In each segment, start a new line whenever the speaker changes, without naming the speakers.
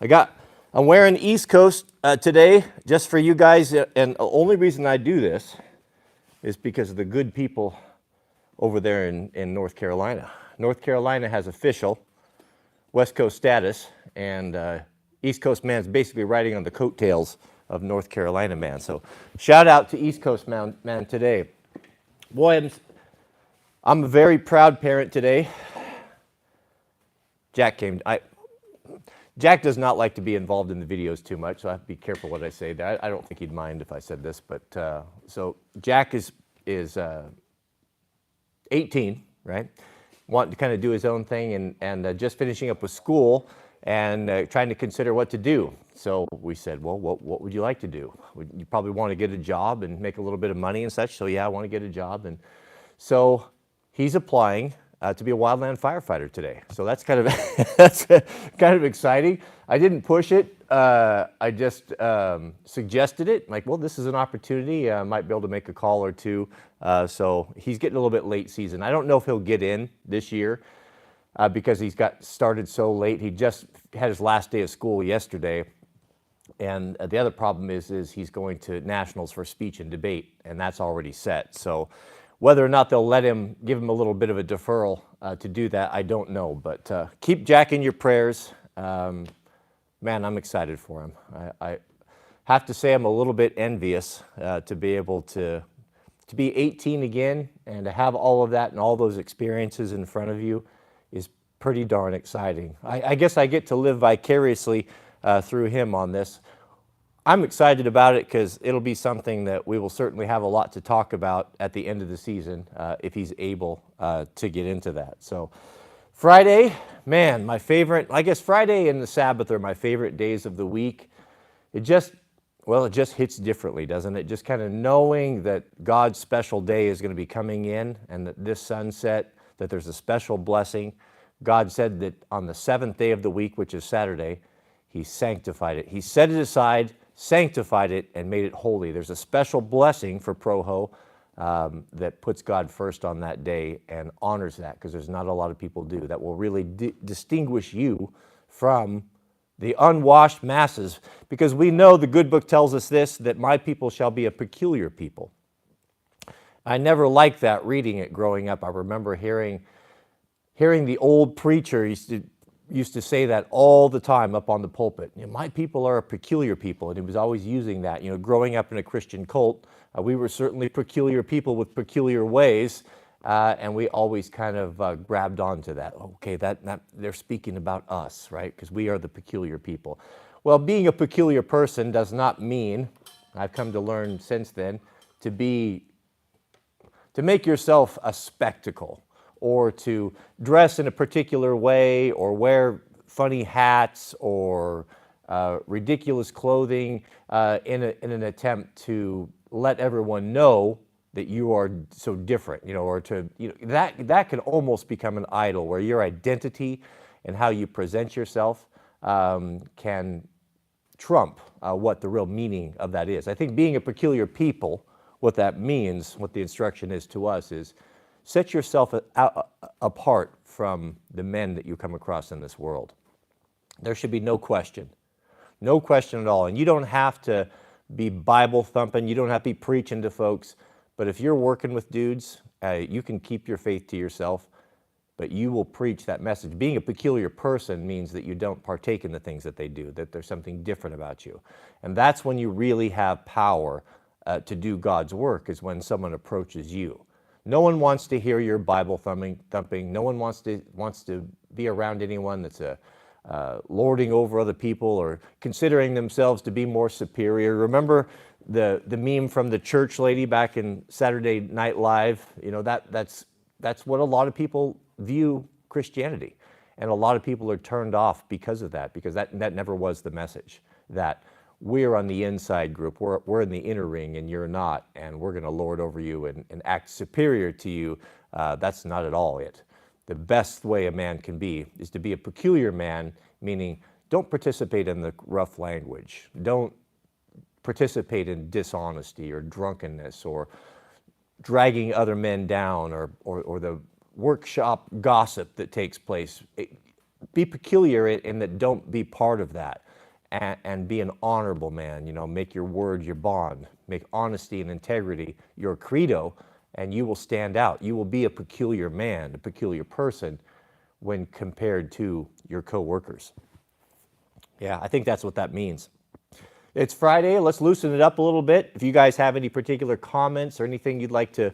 I'm wearing East Coast today just for you guys, and the only reason I do this is because of the good people over there in North Carolina. North Carolina has official West Coast status, and East Coast man's basically riding on the coattails of North Carolina man. So shout out to East Coast man today. Boy, I'm a very proud parent today. Jack does not like to be involved in the videos too much, so I have to be careful what I say there. I don't think he'd mind if I said this, but so Jack is 18, right? Wanting to kind of do his own thing and just finishing up with school and trying to consider what to do. So we said, well, what would you like to do? You probably want to get a job and make a little bit of money and such. So yeah, I want to get a job. And so he's applying to be a wildland firefighter today. So that's kind of exciting. I didn't push it. I just suggested it. Like, well, this is an opportunity. I might be able to make a call or two. So he's getting a little bit late season. I don't know if he'll get in this year because he's got started so late. He just had his last day of school yesterday. And the other problem is he's going to nationals for speech and debate, and that's already set. So whether or not they'll give him a little bit of a deferral to do that, I don't know. But keep Jack in your prayers. Man, I'm excited for him. I have to say I'm a little bit envious to be able to be 18 again and to have all of that and all those experiences in front of you is pretty darn exciting. I guess I get to live vicariously through him on this. I'm excited about it because it'll be something that we will certainly have a lot to talk about at the end of the season if he's able to get into that. So Friday, man, my favorite, I guess Friday and the Sabbath are my favorite days of the week. It just hits differently, doesn't it? Just kind of knowing that God's special day is going to be coming in and that this sunset, that there's a special blessing. God said that on the seventh day of the week, which is Saturday, he sanctified it. He set it aside, sanctified it, and made it holy. There's a special blessing for Proho that puts God first on that day and honors that, because there's not a lot of people do. That will really distinguish you from the unwashed masses, because we know the good book tells us this, that my people shall be a peculiar people. I never liked that reading it growing up. I remember hearing the old preacher used to say that all the time up on the pulpit. You know, my people are a peculiar people, and he was always using that. You know, growing up in a Christian cult, we were certainly peculiar people with peculiar ways, and we always kind of grabbed onto that. Okay, that they're speaking about us, right? Because we are the peculiar people. Well, being a peculiar person does not mean, I've come to learn since then, to make yourself a spectacle, or to dress in a particular way, or wear funny hats, or ridiculous clothing in an attempt to let everyone know that you are so different, you know, or to, you know, that can almost become an idol, where your identity and how you present yourself can trump what the real meaning of that is. I think being a peculiar people, what that means, what the instruction is to us, is set yourself apart from the men that you come across in this world. There should be no question at all. And you don't have to be Bible thumping, you don't have to be preaching to folks, but if you're working with dudes, you can keep your faith to yourself, but you will preach that message. Being a peculiar person means that you don't partake in the things that they do, that there's something different about you. And that's when you really have power to do God's work, is when someone approaches you. No one wants to hear your Bible thumping. No one wants to be around anyone that's lording over other people or considering themselves to be more superior. Remember the meme from the church lady back in Saturday Night Live? You know, that's what a lot of people view Christianity, and a lot of people are turned off because of that, because that never was the message, that we're on the inside group, we're in the inner ring and you're not, and we're going to lord over you and act superior to you. That's not at all it. The best way a man can be is to be a peculiar man, meaning don't participate in the rough language. Don't participate in dishonesty or drunkenness or dragging other men down, or the workshop gossip that takes place. Be peculiar in that, don't be part of that. and be an honorable man. You know, make your word your bond, make honesty and integrity your credo, and you will stand out. You will be a peculiar man, a peculiar person when compared to your coworkers. Yeah, I think that's what that means. It's Friday. Let's loosen it up a little bit. If you guys have any particular comments or anything you'd like to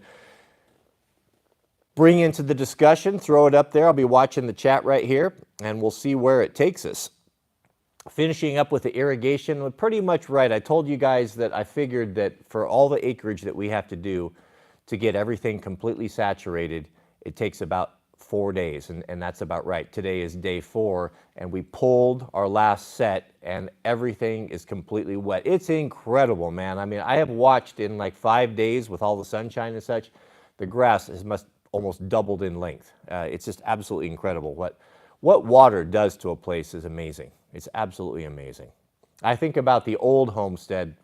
bring into the discussion, throw it up there. I'll be watching the chat right here, and we'll see where it takes us. Finishing up with the irrigation, we're pretty much right. I told you guys that I figured that for all the acreage that we have to do to get everything completely saturated, it takes about 4 days, and that's about right. Today is day 4, and we pulled our last set, and everything is completely wet. It's incredible, man. I mean, I have watched in like 5 days with all the sunshine and such, the grass has almost doubled in length. It's just absolutely incredible. What water does to a place is amazing. It's absolutely amazing. I think about the old homestead.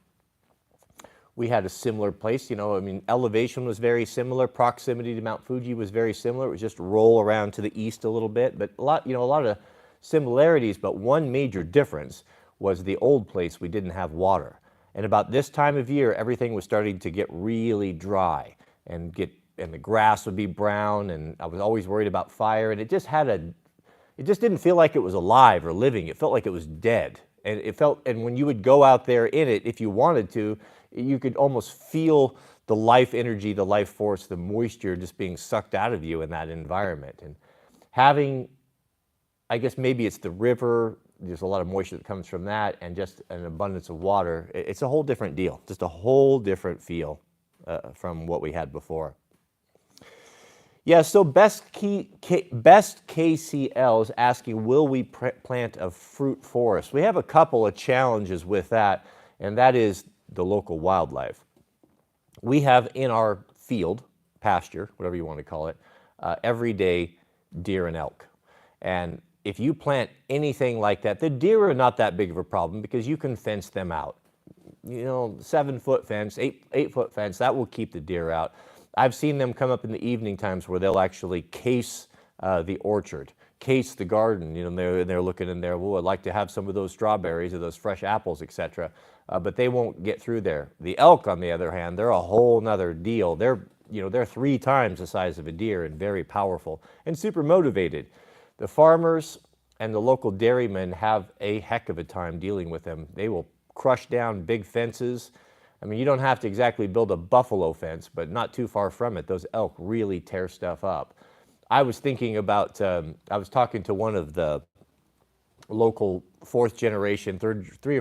We had a similar place, you know, I mean, elevation was very similar. Proximity to Mount Fuji was very similar. It was just roll around to the east a little bit, but a lot of similarities, but one major difference was the old place, we didn't have water. And about this time of year, everything was starting to get really dry and the grass would be brown, and I was always worried about fire, and it just didn't feel like it was alive or living. It felt like it was dead. And when you would go out there in it, if you wanted to, you could almost feel the life energy, the life force, the moisture just being sucked out of you in that environment. And having, I guess maybe it's the river, there's a lot of moisture that comes from that, and just an abundance of water. It's a whole different deal, just a whole different feel from what we had before. Yeah, so best KCL is asking, will we plant a fruit forest? We have a couple of challenges with that, and that is the local wildlife. We have in our field, pasture, whatever you want to call it, everyday deer and elk. And if you plant anything like that, the deer are not that big of a problem because you can fence them out. You know, 7-foot fence, 8-foot fence, that will keep the deer out. I've seen them come up in the evening times where they'll actually case the orchard, case the garden. You know, they're looking in there, well, I'd like to have some of those strawberries or those fresh apples, etc. But they won't get through there. The elk, on the other hand, they're a whole nother deal. They're 3 times the size of a deer and very powerful and super motivated. The farmers and the local dairymen have a heck of a time dealing with them. They will crush down big fences. I mean, you don't have to exactly build a buffalo fence, but not too far from it. Those elk really tear stuff up. I was thinking about, I was talking to one of the local 3rd or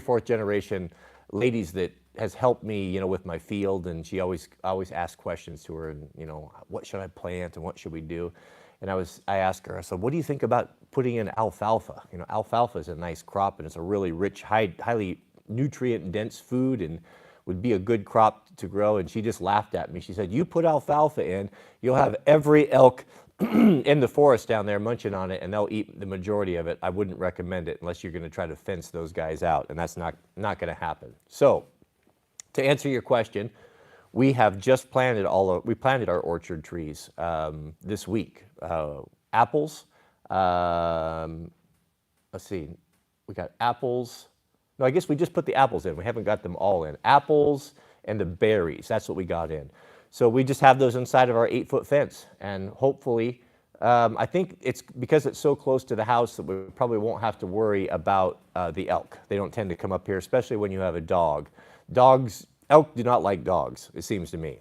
4th generation ladies that has helped me, you know, with my field, and she always asks questions to her, and, you know, what should I plant and what should we do? And I asked her, I said, what do you think about putting in alfalfa? You know, alfalfa is a nice crop, and it's a really rich, highly nutrient-dense food, and would be a good crop to grow. And she just laughed at me. She said, you put alfalfa in, you'll have every elk in the forest down there munching on it, and they'll eat the majority of it. I wouldn't recommend it unless you're going to try to fence those guys out, and that's not going to happen. So, to answer your question, we have just planted we planted our orchard trees this week. Apples, let's see, we got apples. No, I guess we just put the apples in. We haven't got them all in. Apples and the berries, that's what we got in. So we just have those inside of our 8-foot fence, and hopefully, I think it's because it's so close to the house that we probably won't have to worry about the elk. They don't tend to come up here, especially when you have a dog. Elk do not like dogs, it seems to me.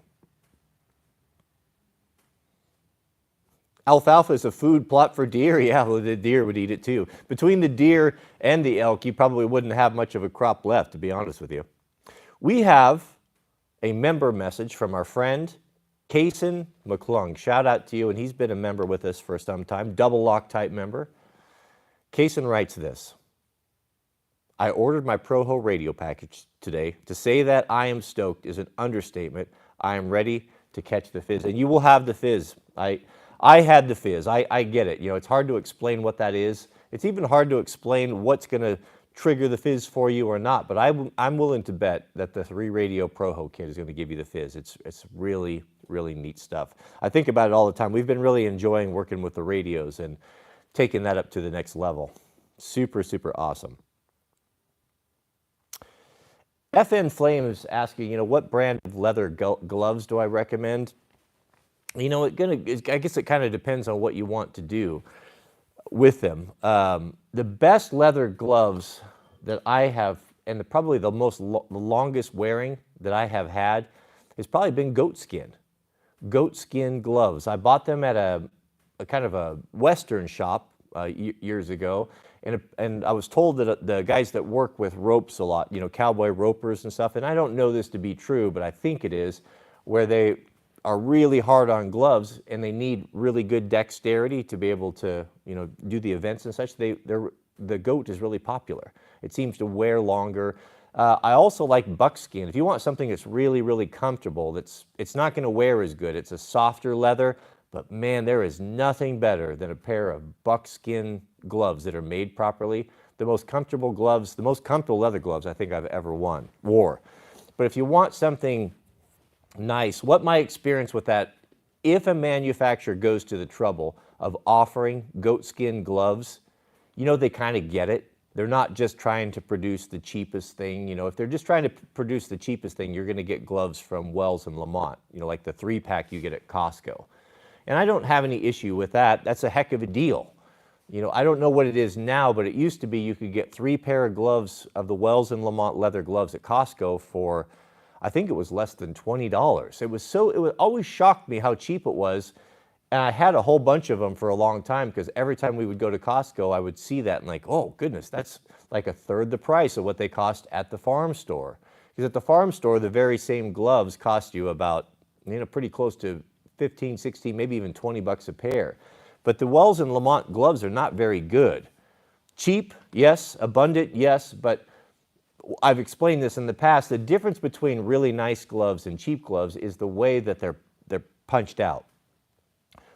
Alfalfa is a food plot for deer. Yeah, well, the deer would eat it too. Between the deer and the elk, you probably wouldn't have much of a crop left, to be honest with you. We have a member message from our friend, Kason McClung. Shout out to you, and he's been a member with us for some time, double lock type member. Kason writes this: I ordered my Proho radio package today. To say that I am stoked is an understatement. I am ready to catch the fizz, and you will have the fizz. I had the fizz. I get it. You know, it's hard to explain what that is. It's even hard to explain what's going to trigger the fizz for you or not. But I'm willing to bet that the 3 Radio Proho kit is going to give you the fizz. It's really, really neat stuff. I think about it all the time. We've been really enjoying working with the radios and taking that up to the next level. Super, super awesome. FN Flame is asking, what brand of leather gloves do I recommend? I guess it kind of depends on what you want to do with them. The best leather gloves that I have, and probably the longest wearing that I have had, has probably been goatskin gloves. I bought them at a kind of a Western shop years ago, and I was told that the guys that work with ropes a lot, cowboy ropers and stuff, and I don't know this to be true, but I think it is, where they are really hard on gloves and they need really good dexterity to be able to, do the events and such. The goat is really popular. It seems to wear longer. I also like buckskin. If you want something that's really, really comfortable, it's not going to wear as good. It's a softer leather, but man, there is nothing better than a pair of buckskin gloves that are made properly. The most comfortable leather gloves I think I've ever wore. But if you want something nice, what my experience with that, if a manufacturer goes to the trouble of offering goatskin gloves, they kind of get it. They're not just trying to produce the cheapest thing. If they're just trying to produce the cheapest thing, you're going to get gloves from Wells and Lamont, like the 3-pack you get at Costco. And I don't have any issue with that. That's a heck of a deal. I don't know what it is now, but it used to be you could get 3 pair of gloves of the Wells and Lamont leather gloves at Costco for, I think it was less than $20. It always shocked me how cheap it was. And I had a whole bunch of them for a long time because every time we would go to Costco, I would see that and like, oh goodness, that's like a third the price of what they cost at the farm store. Because at the farm store, the very same gloves cost you about, pretty close to 15, 16, maybe even $20 a pair. But the Wells and Lamont gloves are not very good. Cheap, yes. Abundant, yes. But I've explained this in the past. The difference between really nice gloves and cheap gloves is the way that they're punched out.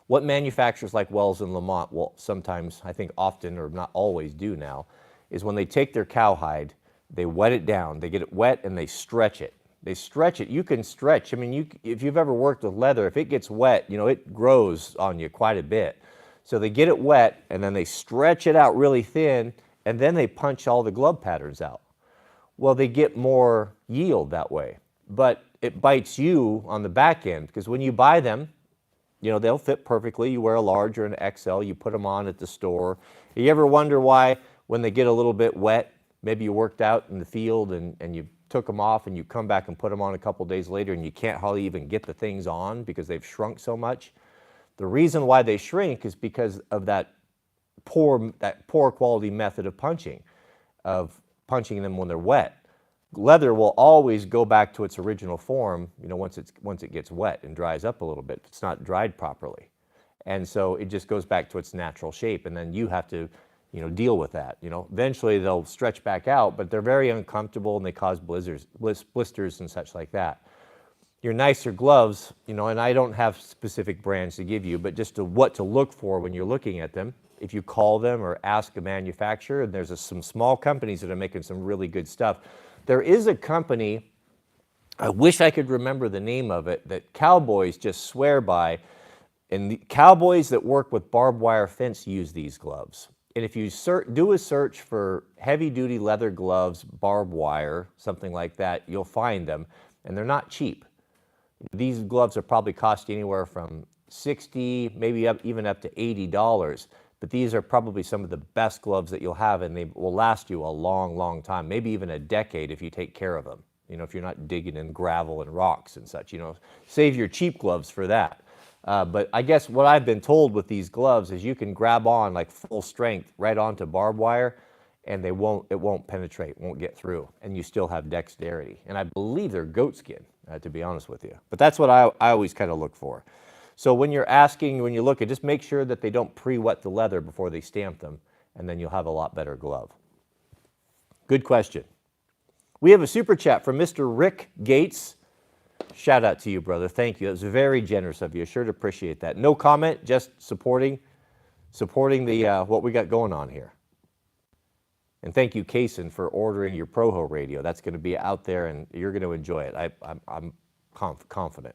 What manufacturers like Wells and Lamont will sometimes, I think often or not always do now, is when they take their cowhide, they wet it down. They get it wet and they stretch it. They stretch it. You can stretch. I mean, if you've ever worked with leather, if it gets wet, it grows on you quite a bit. So they get it wet and then they stretch it out really thin and then they punch all the glove patterns out. Well, they get more yield that way. But it bites you on the back end because when you buy them, they'll fit perfectly. You wear a large or an XL, you put them on at the store. You ever wonder why when they get a little bit wet, maybe you worked out in the field and you took them off and you come back and put them on a couple days later and you can't hardly even get the things on because they've shrunk so much? The reason why they shrink is because of that poor quality method of punching them when they're wet. Leather will always go back to its original form, once it gets wet and dries up a little bit. It's not dried properly. And so it just goes back to its natural shape, and then you have to, deal with that. Eventually they'll stretch back out, but they're very uncomfortable and they cause blisters and such like that. Your nicer gloves, and I don't have specific brands to give you, but just what to look for when you're looking at them. If you call them or ask a manufacturer, and there's some small companies that are making some really good stuff. There is a company, I wish I could remember the name of it, that cowboys just swear by, and the cowboys that work with barbed wire fence use these gloves. And if you do a search for heavy-duty leather gloves, barbed wire, something like that, you'll find them, and they're not cheap. These gloves are probably cost anywhere from $60, maybe even up to $80. But these are probably some of the best gloves that you'll have, and they will last you a long, long time, maybe even a decade if you take care of them. If you're not digging in gravel and rocks and such, save your cheap gloves for that. But I guess what I've been told with these gloves is you can grab on like full strength right onto barbed wire, and it won't penetrate, won't get through, and you still have dexterity. And I believe they're goatskin, to be honest with you. But that's what I always kind of look for. So when you're looking, just make sure that they don't pre-wet the leather before they stamp them, and then you'll have a lot better glove. Good question. We have a super chat from Mr. Rick Gates. Shout out to you, brother. Thank you. That was very generous of you. I sure appreciate that. No comment, just supporting the what we got going on here. And thank you, Kaysen, for ordering your Proho radio. That's going to be out there, and you're going to enjoy it. I'm confident.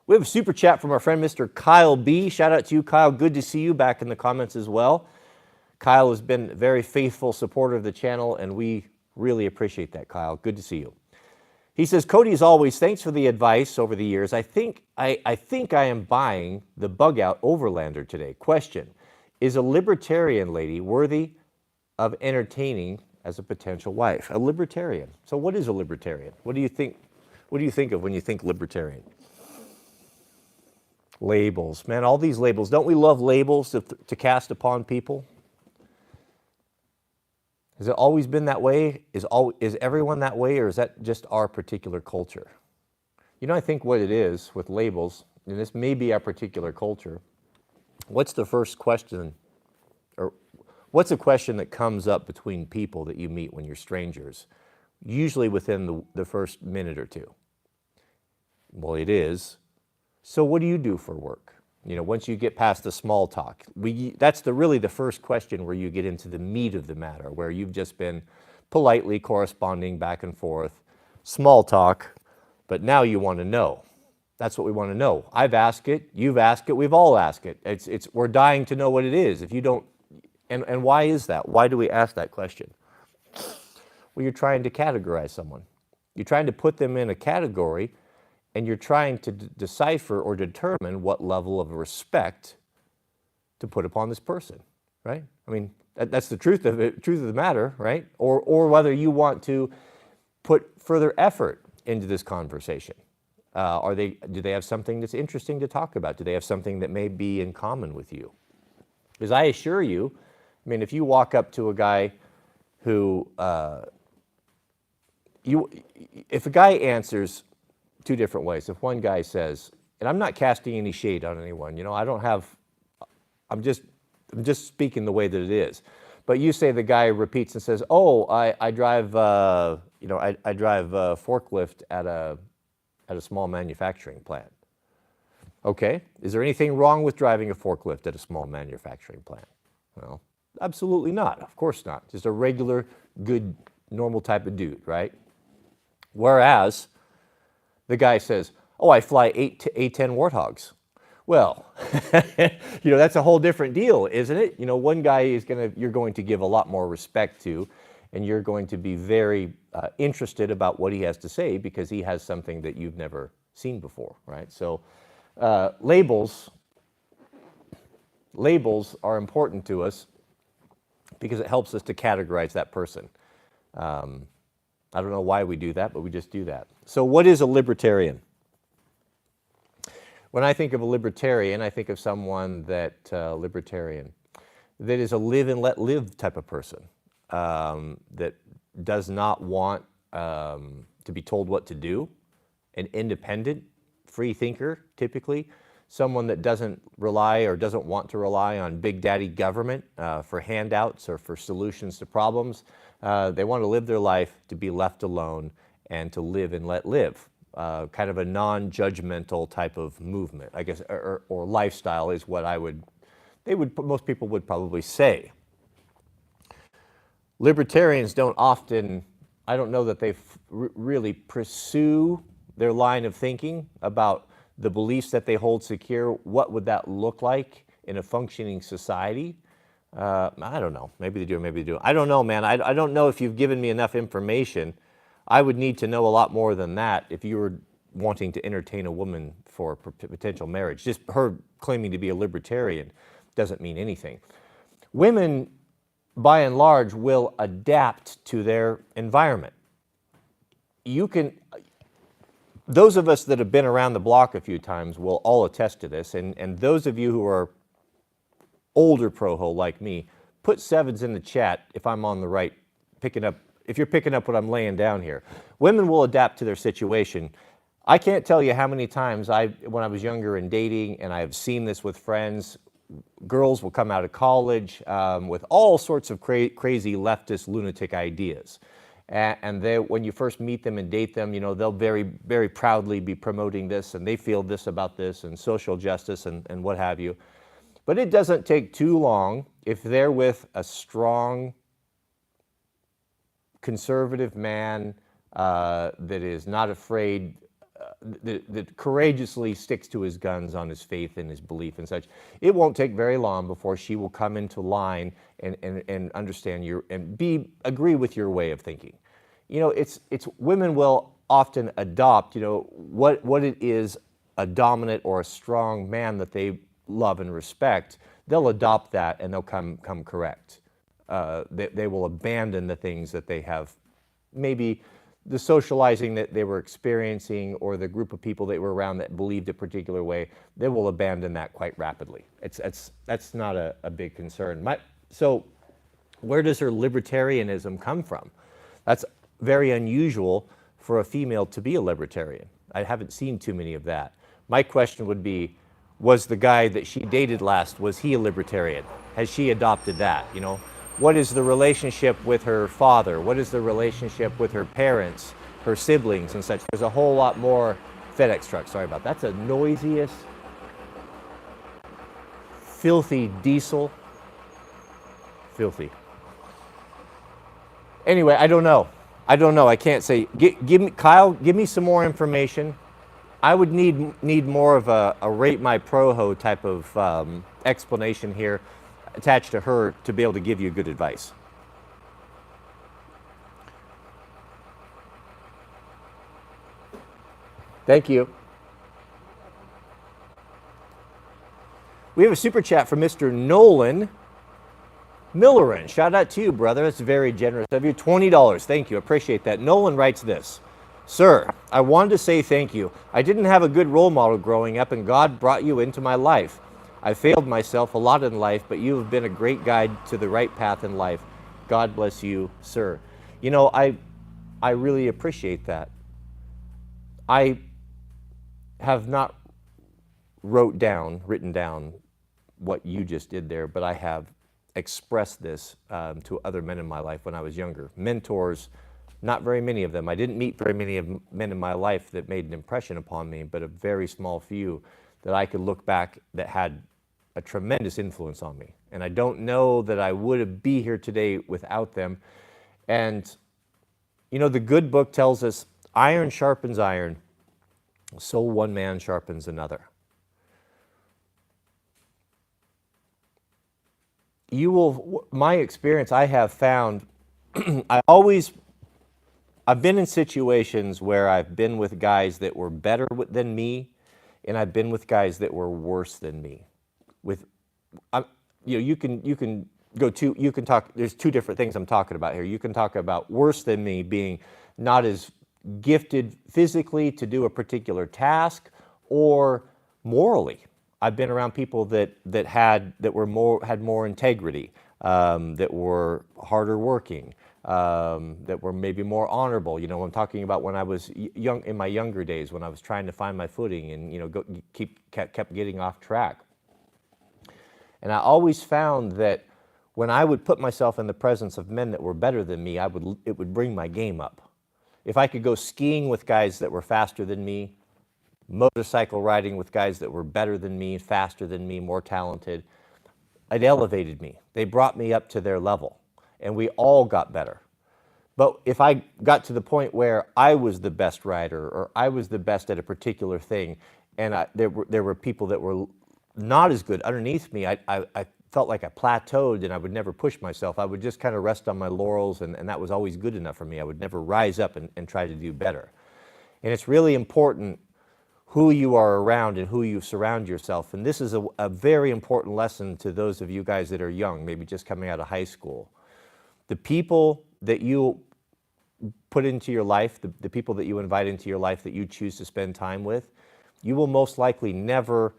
We have a super chat from our friend Mr. Kyle B. Shout out to you, Kyle. Good to see you back in the comments as well. Kyle has been a very faithful supporter of the channel, and we Really appreciate that, Kyle. Good to see you. He says, Cody, as always, thanks for the advice over the years. I think I am buying the bug out overlander today. Question, is a libertarian lady worthy of entertaining as a potential wife? A libertarian. So what is a libertarian? What do you think? What do you think of when you think libertarian? Labels. Man, all these labels. Don't we love labels to cast upon people? Has it always been that way? Is everyone that way, or is that just our particular culture? You know, I think what it is with labels, and this may be our particular culture, what's the first question, or what's a question that comes up between people that you meet when you're strangers? Usually within the first minute or two. Well, it is, so what do you do for work? You know, once you get past the small talk, that's really the first question where you get into the meat of the matter, where you've just been politely corresponding back and forth, small talk, but now you want to know. That's what we want to know. I've asked it, you've asked it, we've all asked it. We're dying to know what it is. If you don't, and why is that? Why do we ask that question? Well, you're trying to categorize someone. You're trying to put them in a category, and you're trying to decipher or determine what level of respect to put upon this person, right? I mean, that's the truth of it, truth of the matter, right? Or whether you want to put further effort into this conversation. Do they have something that's interesting to talk about? Do they have something that may be in common with you? Because I assure you, I mean, if you walk up to a guy who, if a guy answers two different ways. If one guy says, and I'm not casting any shade on anyone, you know, I'm just speaking the way that it is. But you say the guy repeats and says, oh, I drive, I drive a forklift at a small manufacturing plant. Okay, is there anything wrong with driving a forklift at a small manufacturing plant? Well, absolutely not, of course not. Just a regular, good, normal type of dude, right? Whereas, the guy says, oh, I fly A-10 Warthogs. Well, you know, that's a whole different deal, isn't it? You know, one guy you're going to give a lot more respect to, and you're going to be very interested about what he has to say because he has something that you've never seen before, right? So labels are important to us because it helps us to categorize that person. I don't know why we do that, but we just do that. So what is a libertarian? When I think of a libertarian, I think of someone that is a live and let live type of person, that does not want to be told what to do, an independent, free thinker, typically, someone that doesn't rely or doesn't want to rely on big daddy government for handouts or for solutions to problems. They want to live their life to be left alone and to live and let live. Kind of a non-judgmental type of movement, I guess, or lifestyle is what most people would probably say. Libertarians don't often, I don't know that they really pursue their line of thinking about the beliefs that they hold secure. What would that look like in a functioning society? I don't know. Maybe they do, maybe they do. I don't know, man. I don't know if you've given me enough information. I would need to know a lot more than that if you were wanting to entertain a woman for potential marriage. Just her claiming to be a libertarian doesn't mean anything. Women, by and large, will adapt to their environment. Those of us that have been around the block a few times will all attest to this, and those of you who are older pro-ho like me, put sevens in the chat if I'm on the right, if you're picking up what I'm laying down here. Women will adapt to their situation. I can't tell you how many times when I was younger and dating, and I've seen this with friends, girls will come out of college with all sorts of crazy leftist lunatic ideas. And when you first meet them and date them, you know, they'll very, very proudly be promoting this, and they feel this about this, and social justice, and what have you. But it doesn't take too long if they're with a strong, conservative man that is not afraid that courageously sticks to his guns on his faith and his belief and such, it won't take very long before she will come into line and understand your and agree with your way of thinking. It's women will often adopt, what it is, a dominant or a strong man that they love and respect. They'll adopt that and they'll come correct. They will abandon the things that they have, maybe the socializing that they were experiencing or the group of people they were around that believed a particular way. They will abandon that quite rapidly. That's not a big concern. So where does her libertarianism come from? That's very unusual for a female to be a libertarian. I haven't seen too many of that. My question would be, was the guy that she dated last, was he a libertarian? Has she adopted that, What is the relationship with her father? What is the relationship with her parents, her siblings and such? There's a whole lot more FedEx truck, sorry about that. That's the noisiest, filthy diesel. Filthy. Anyway, I don't know. I can't say. Give me, Kyle, give me some more information. I would need more of a rate my proho type of explanation here attached to her to be able to give you good advice. Thank you. We have a super chat from Mr. Nolan Millerin. Shout out to you, brother. That's very generous of you. $20. Thank you. Appreciate that. Nolan writes this. Sir, I wanted to say thank you. I didn't have a good role model growing up, and God brought you into my life. I failed myself a lot in life, but you have been a great guide to the right path in life. God bless you, sir. I really appreciate that. I have not written down what you just did there, but I have expressed this to other men in my life when I was younger. Mentors, not very many of them. I didn't meet very many of men in my life that made an impression upon me, but a very small few that I could look back that had a tremendous influence on me. And I don't know that I would be here today without them. And, the good book tells us iron sharpens iron, so one man sharpens another. My experience, I have found, I've been in situations where I've been with guys that were better than me, and I've been with guys that were worse than me. You can talk, there's two different things I'm talking about here. You can talk about worse than me being not as gifted physically to do a particular task or morally. I've been around people that had more integrity, that were harder working, that were maybe more honorable. I'm talking about when I was young, in my younger days, when I was trying to find my footing and kept getting off track. And I always found that when I would put myself in the presence of men that were better than me, it would bring my game up. If I could go skiing with guys that were faster than me, motorcycle riding with guys that were better than me, faster than me, more talented, it elevated me. They brought me up to their level, and we all got better. But if I got to the point where I was the best rider or I was the best at a particular thing, and there were people that were not as good underneath me, I felt like I plateaued and I would never push myself. I would just kind of rest on my laurels, and that was always good enough for me. I would never rise up and try to do better. And it's really important who you are around and who you surround yourself. And this is a very important lesson to those of you guys that are young, maybe just coming out of high school. The people that you put into your life, the people that you invite into your life that you choose to spend time with, you will most likely never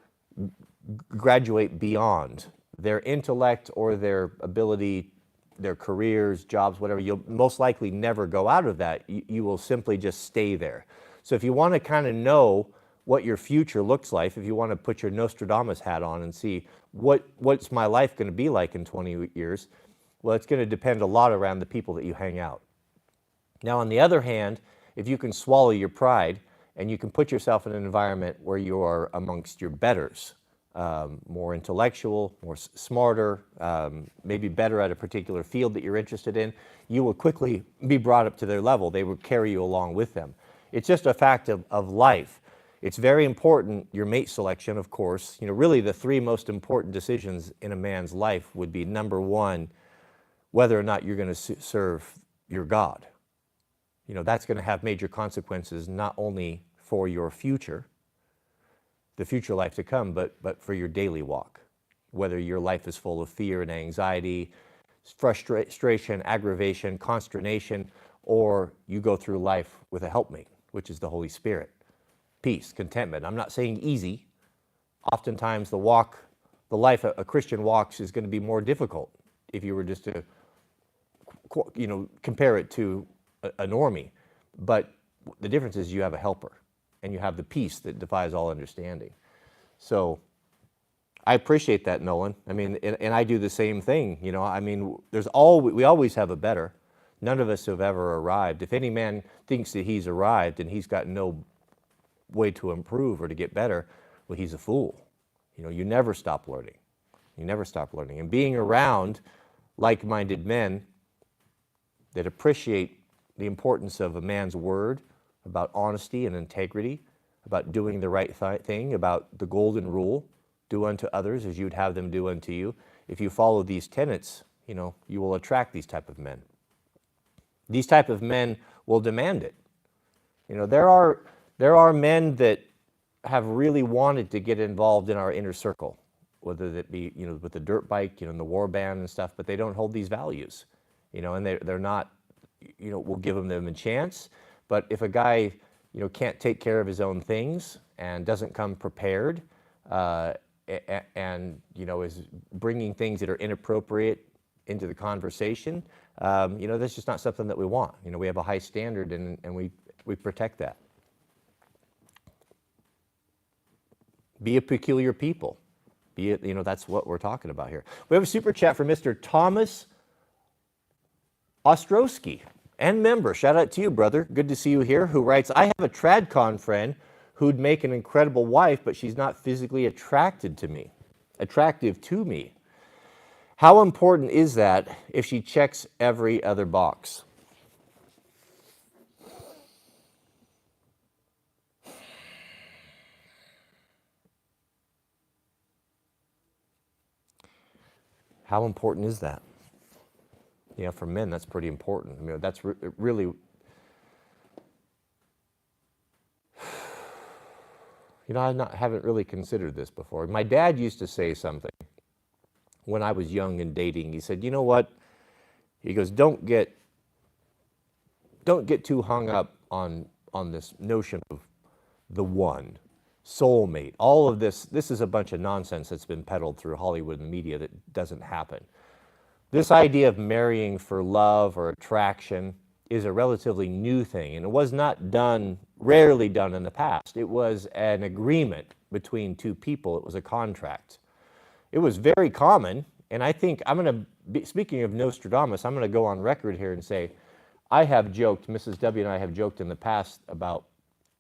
graduate beyond their intellect or their ability, their careers, jobs, whatever. You'll most likely never go out of that. You will simply just stay there. So if you want to kind of know what your future looks like, if you want to put your Nostradamus hat on and see what's my life going to be like in 20 years, well, it's going to depend a lot around the people that you hang out. Now, on the other hand, if you can swallow your pride and you can put yourself in an environment where you are amongst your betters, more intellectual, more smarter, maybe better at a particular field that you're interested in, you will quickly be brought up to their level. They will carry you along with them. It's just a fact of life. It's very important, your mate selection, of course. Really the three most important decisions in a man's life would be, number one, whether or not you're going to serve your God. That's going to have major consequences, not only for your future, the future life to come, but for your daily walk. Whether your life is full of fear and anxiety, frustration, aggravation, consternation, or you go through life with a helpmate, which is the Holy Spirit. Peace, contentment. I'm not saying easy. Oftentimes the life a Christian walks is going to be more difficult if you were just to, compare it to a normie. But the difference is you have a helper and you have the peace that defies all understanding. So I appreciate that, Nolan. I mean, and I do the same thing. We always have a better. None of us have ever arrived. If any man thinks that he's arrived and he's got no way to improve or to get better, well, he's a fool. You never stop learning. You never stop learning. And being around like-minded men that appreciate the importance of a man's word, about honesty and integrity, about doing the right thing, about the golden rule, do unto others as you'd have them do unto you. If you follow these tenets, you will attract these type of men. These type of men will demand it. There are men that have really wanted to get involved in our inner circle, whether that be, with the dirt bike, and the war band and stuff, but they don't hold these values, and they're not, we'll give them a chance. But if a guy, can't take care of his own things and doesn't come prepared, and is bringing things that are inappropriate into the conversation, that's just not something that we want. We have a high standard, and we protect that. Be a peculiar people. That's what we're talking about here. We have a super chat from Mr. Thomas Ostrowski, and member. Shout out to you, brother. Good to see you here. Who writes, I have a TradCon friend who'd make an incredible wife, but she's not physically attractive to me. How important is that if she checks every other box? How important is that? For men, that's pretty important. That's really, I haven't really considered this before. My dad used to say something when I was young and dating. He said, you know what? He goes, don't get too hung up on this notion of the one, soulmate. All of this is a bunch of nonsense that's been peddled through Hollywood and media that doesn't happen. This idea of marrying for love or attraction is a relatively new thing, and it was not rarely done in the past. It was an agreement between two people. It was a contract. It was very common, and I think speaking of Nostradamus, I'm going to go on record here and say, I have joked, Mrs. W and I have joked in the past about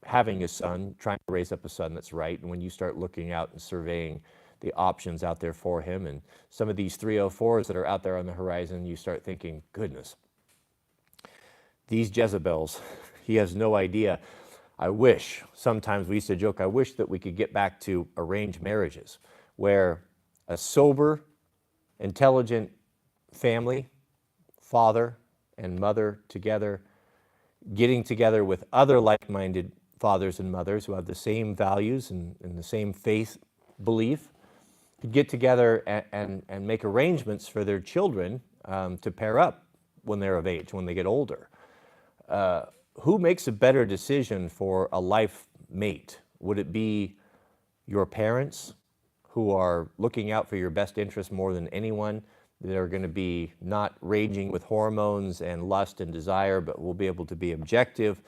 having a son, trying to raise up a son that's right, and when you start looking out and surveying the options out there for him, and some of these 304s that are out there on the horizon, you start thinking, goodness, these Jezebels, he has no idea. Sometimes we used to joke, I wish that we could get back to arranged marriages, where a sober, intelligent family, father and mother together, getting together with other like-minded fathers and mothers who have the same values and the same faith belief, could get together and make arrangements for their children to pair up when they're of age, when they get older. Who makes a better decision for a life mate? Would it be your parents, who are looking out for your best interest more than anyone, that are going to be not raging with hormones and lust and desire, but will be able to be objective,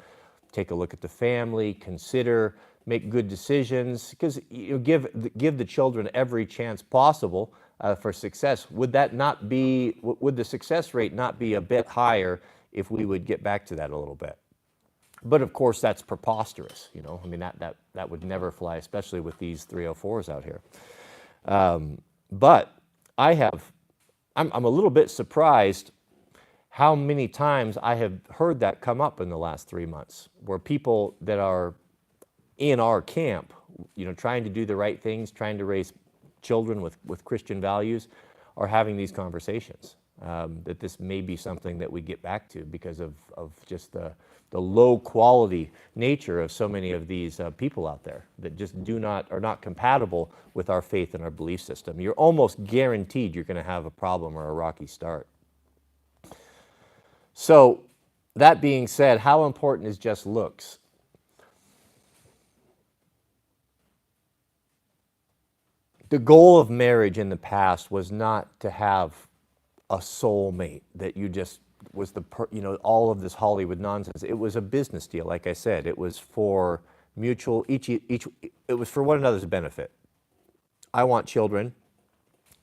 take a look at the family, consider, make good decisions, because give the children every chance possible for success? Would the success rate not be a bit higher if we would get back to that a little bit? But of course, that's preposterous. That would never fly, especially with these 304s out here. But I'm a little bit surprised how many times I have heard that come up in the last 3 months, where people that are in our camp, trying to do the right things, trying to raise children with Christian values, are having these conversations. That this may be something that we get back to because of just the low quality nature of so many of these people out there that just are not compatible with our faith and our belief system. You're almost guaranteed you're going to have a problem or a rocky start. So that being said, how important is just looks? The goal of marriage in the past was not to have a soulmate that you just was all of this Hollywood nonsense. It was a business deal, like I said. It was for mutual, it was for one another's benefit. I want children.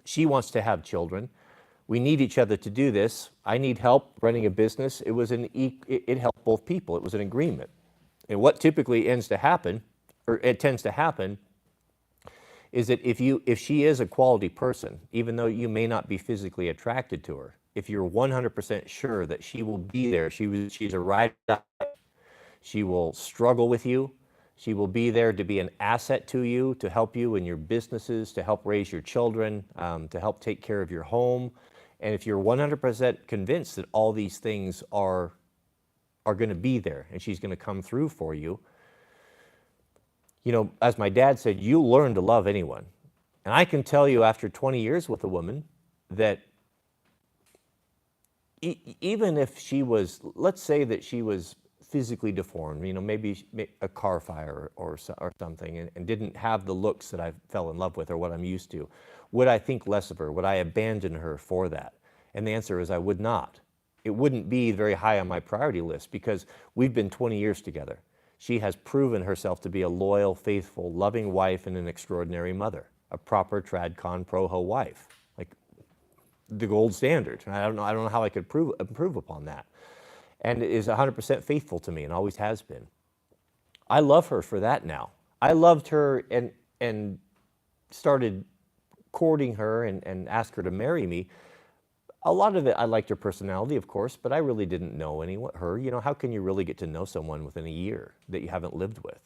She wants to have children. We need each other to do this. I need help running a business. It helped both people. It was an agreement. And what typically tends to happen, is that if she is a quality person, even though you may not be physically attracted to her, if you're 100% sure that she will be there, she's a ride or die, she will struggle with you, she will be there to be an asset to you, to help you in your businesses, to help raise your children, to help take care of your home. And if you're 100% convinced that all these things are going to be there and she's going to come through for you, as my dad said, you learn to love anyone. And I can tell you after 20 years with a woman that even if she was, let's say that she was physically deformed, maybe a car fire or something, and didn't have the looks that I fell in love with or what I'm used to, would I think less of her? Would I abandon her for that? And the answer is I would not. It wouldn't be very high on my priority list because we've been 20 years together. She has proven herself to be a loyal, faithful, loving wife and an extraordinary mother, a proper trad con pro-ho wife, like the gold standard. I don't know how I could improve upon that. And is 100% faithful to me and always has been. I love her for that now. I loved her and started courting her and asked her to marry me. A lot of it, I liked her personality, of course, but I really didn't know her. How can you really get to know someone within a year that you haven't lived with?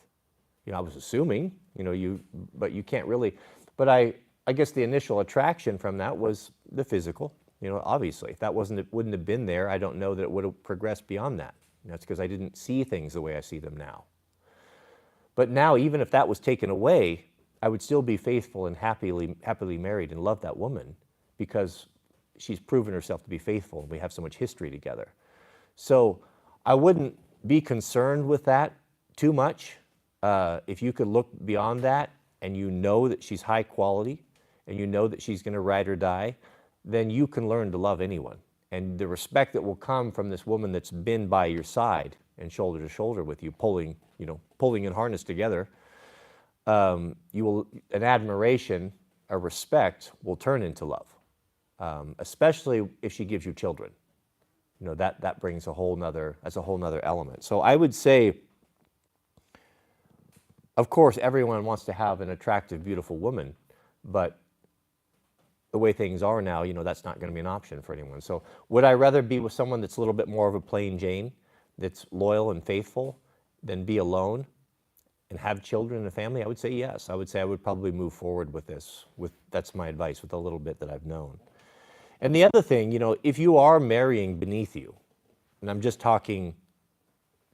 I was assuming, but you can't really. But I guess the initial attraction from that was the physical. Obviously, if that wouldn't have been there, I don't know that it would have progressed beyond that. That's because I didn't see things the way I see them now. But now, even if that was taken away, I would still be faithful and happily married and love that woman because she's proven herself to be faithful and we have so much history together. So I wouldn't be concerned with that too much. If you could look beyond that and you know that she's high quality and you know that she's going to ride or die, then you can learn to love anyone. And the respect that will come from this woman that's been by your side and shoulder to shoulder with you, pulling in harness together, an admiration, a respect will turn into love. Especially if she gives you children. That brings a whole nother element. So I would say, of course, everyone wants to have an attractive, beautiful woman, but the way things are now, that's not going to be an option for anyone. So would I rather be with someone that's a little bit more of a plain Jane, that's loyal and faithful, than be alone and have children and a family? I would say yes. I would say I would probably move forward with this. That's my advice with a little bit that I've known. And the other thing, if you are marrying beneath you, and I'm just talking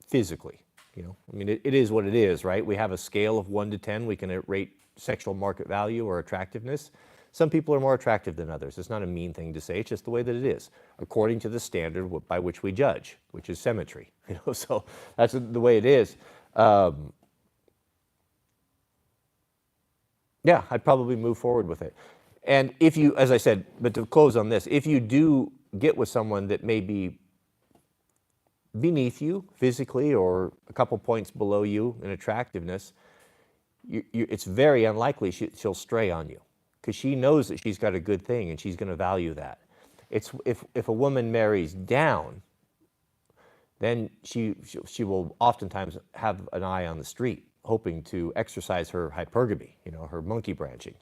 physically, it is what it is, right? We have a scale of 1 to 10. We can rate sexual market value or attractiveness. Some people are more attractive than others. It's not a mean thing to say. It's just the way that it is, according to the standard by which we judge, which is symmetry. So that's the way it is. Yeah, I'd probably move forward with it. And if you, as I said, but to close on this, if you do get with someone that may be beneath you physically or a couple points below you in attractiveness, it's very unlikely she'll stray on you because she knows that she's got a good thing and she's going to value that. It's if a woman marries down, then she will oftentimes have an eye on the street, hoping to exercise her hypergamy, her monkey branching.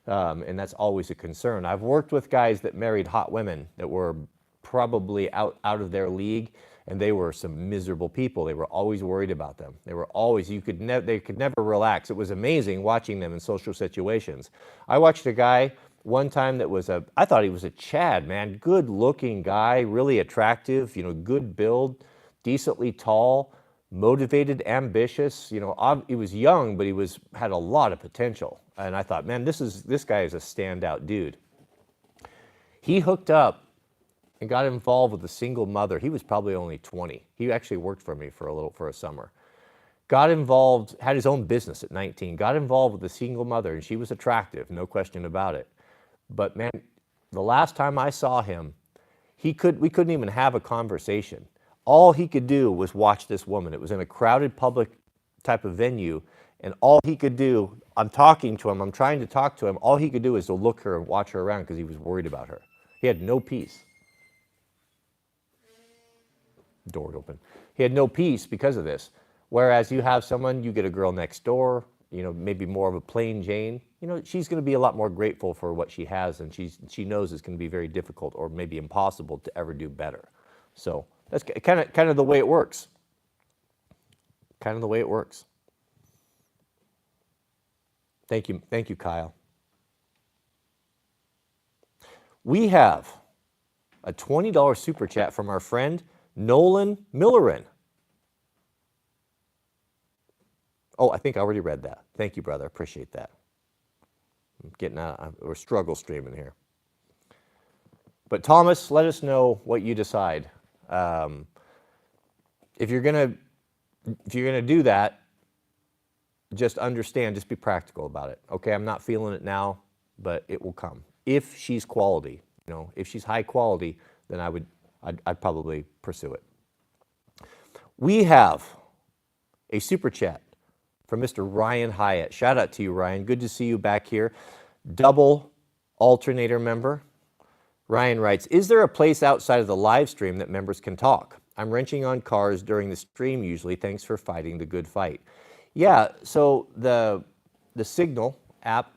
And that's always a concern. I've worked with guys that married hot women that were probably out of their league, and they were some miserable people. They were always worried about them. They were always, they could never relax. It was amazing watching them in social situations. I watched a guy one time that was I thought he was a Chad, man, good looking guy, really attractive, good build, decently tall, motivated, ambitious, he was young, but he had a lot of potential. And I thought, man, this guy is a standout dude. He hooked up and got involved with a single mother. He was probably only 20. He actually worked for me for a summer. Got involved, had his own business at 19, got involved with a single mother, and she was attractive, no question about it. But man, the last time I saw him, we couldn't even have a conversation. All he could do was watch this woman. It was in a crowded public type of venue, and all he could do, I'm talking to him, I'm trying to talk to him, all he could do is to look her and watch her around because he was worried about her. He had no peace. Door open. He had no peace because of this. Whereas you have someone, you get a girl next door, maybe more of a plain Jane, she's going to be a lot more grateful for what she has, and she knows it's going to be very difficult or maybe impossible to ever do better. So that's kind of the way it works. Kind of the way it works. Thank you, Kyle. We have a $20 super chat from our friend Nolan Millerin. Oh, I think I already read that. Thank you, brother. Appreciate that. I'm getting out. We're struggle streaming here. But Thomas, let us know what you decide. If you're gonna do that, just understand. Just be practical about it. Okay, I'm not feeling it now, but it will come. If she's quality, if she's high quality, then I'd probably pursue it. We have a super chat from Mr. Ryan Hyatt. Shout out to you, Ryan. Good to see you back here. Double alternator member. Ryan writes, is there a place outside of the live stream that members can talk? I'm wrenching on cars during the stream usually. Thanks for fighting the good fight. Yeah, so the Signal app,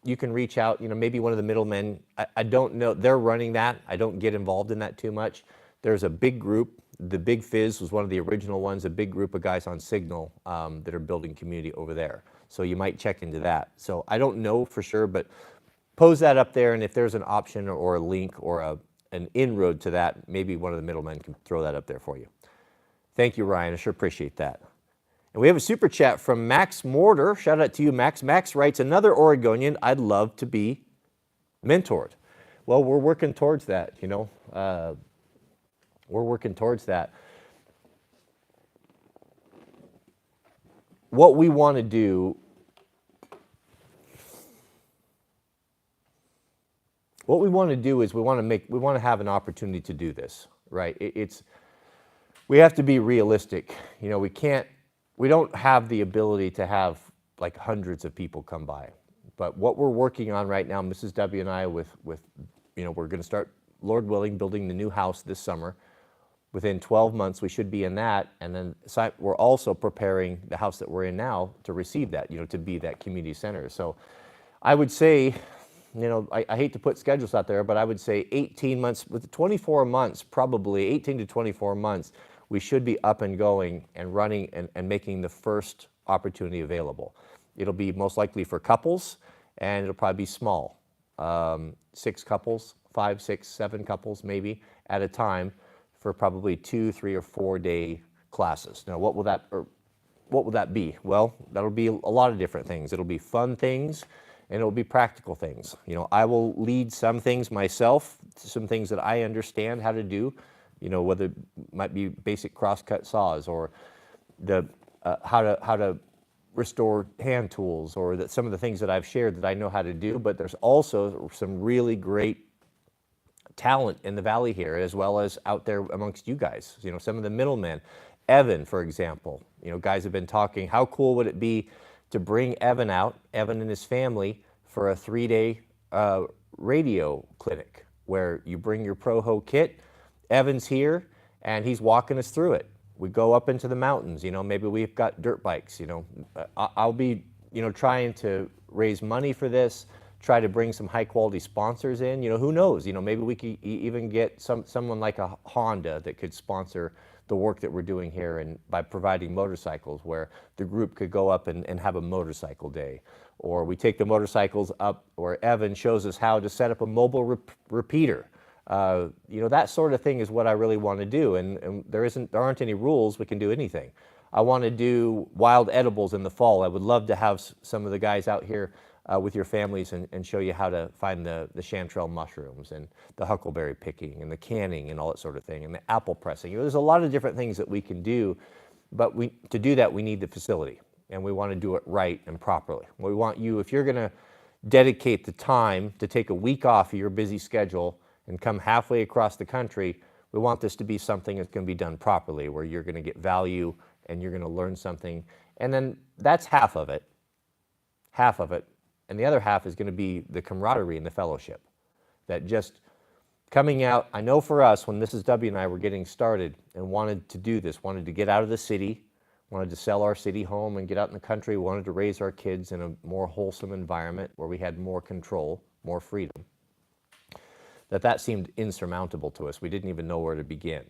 you can reach out, maybe one of the middlemen. I don't know. They're running that. I don't get involved in that too much. There's a big group. The Big Fizz was one of the original ones, a big group of guys on Signal that are building community over there. So you might check into that. So I don't know for sure, but pose that up there, and if there's an option or a link or an inroad to that, maybe one of the middlemen can throw that up there for you. Thank you, Ryan. I sure appreciate that. And we have a super chat from Max Mortar. Shout out to you, Max. Max writes, another Oregonian, I'd love to be mentored. Well, we're working towards that, we're working towards that. What we want to do, is we want to have an opportunity to do this, right? We have to be realistic. We don't have the ability to have like hundreds of people come by. But what we're working on right now, Mrs. W and I, we're going to start, Lord willing, building the new house this summer. Within 12 months, we should be in that. And then we're also preparing the house that we're in now to receive that, to be that community center. So I would say, I hate to put schedules out there, but I would say 18 months, with 24 months, probably 18 to 24 months, we should be up and going and running and making the first opportunity available. It'll be most likely for couples, and it'll probably be small. 6 couples, 5, 6, 7 couples maybe at a time for probably 2, 3, or 4 day classes. Now, what will that be? Well, that'll be a lot of different things. It'll be fun things, and it'll be practical things. I will lead some things myself, some things that I understand how to do, whether it might be basic crosscut saws or how to restore hand tools, or some of the things that I've shared that I know how to do. But there's also some really great talent in the valley here, as well as out there amongst you guys. Some of the middlemen, Evan, for example. Guys have been talking, how cool would it be to bring Evan and his family, for a 3-day radio clinic where you bring your ProHo kit. Evan's here and he's walking us through it. We go up into the mountains, maybe we've got dirt bikes, I'll be, trying to raise money for this, try to bring some high quality sponsors in. Who knows? Maybe we could even get someone like a Honda that could sponsor the work that we're doing here, and by providing motorcycles where the group could go up and have a motorcycle day. Or we take the motorcycles up where Evan shows us how to set up a mobile repeater. That sort of thing is what I really want to do, and there aren't any rules. We can do anything. I want to do wild edibles in the fall. I would love to have some of the guys out here with your families and show you how to find the chanterelle mushrooms and the huckleberry picking and the canning and all that sort of thing, and the apple pressing. There's a lot of different things that we can do, but to do that we need the facility, and we want to do it right and properly. We want you, if you're going to dedicate the time to take a week off of your busy schedule and come halfway across the country, we want this to be something that's going to be done properly, where you're going to get value and you're going to learn something. And then that's half of it. And the other half is going to be the camaraderie and the fellowship. That just coming out, I know for us, when Mrs. W and I were getting started and wanted to do this, wanted to get out of the city, wanted to sell our city home and get out in the country, wanted to raise our kids in a more wholesome environment where we had more control, more freedom, that seemed insurmountable to us. We didn't even know where to begin.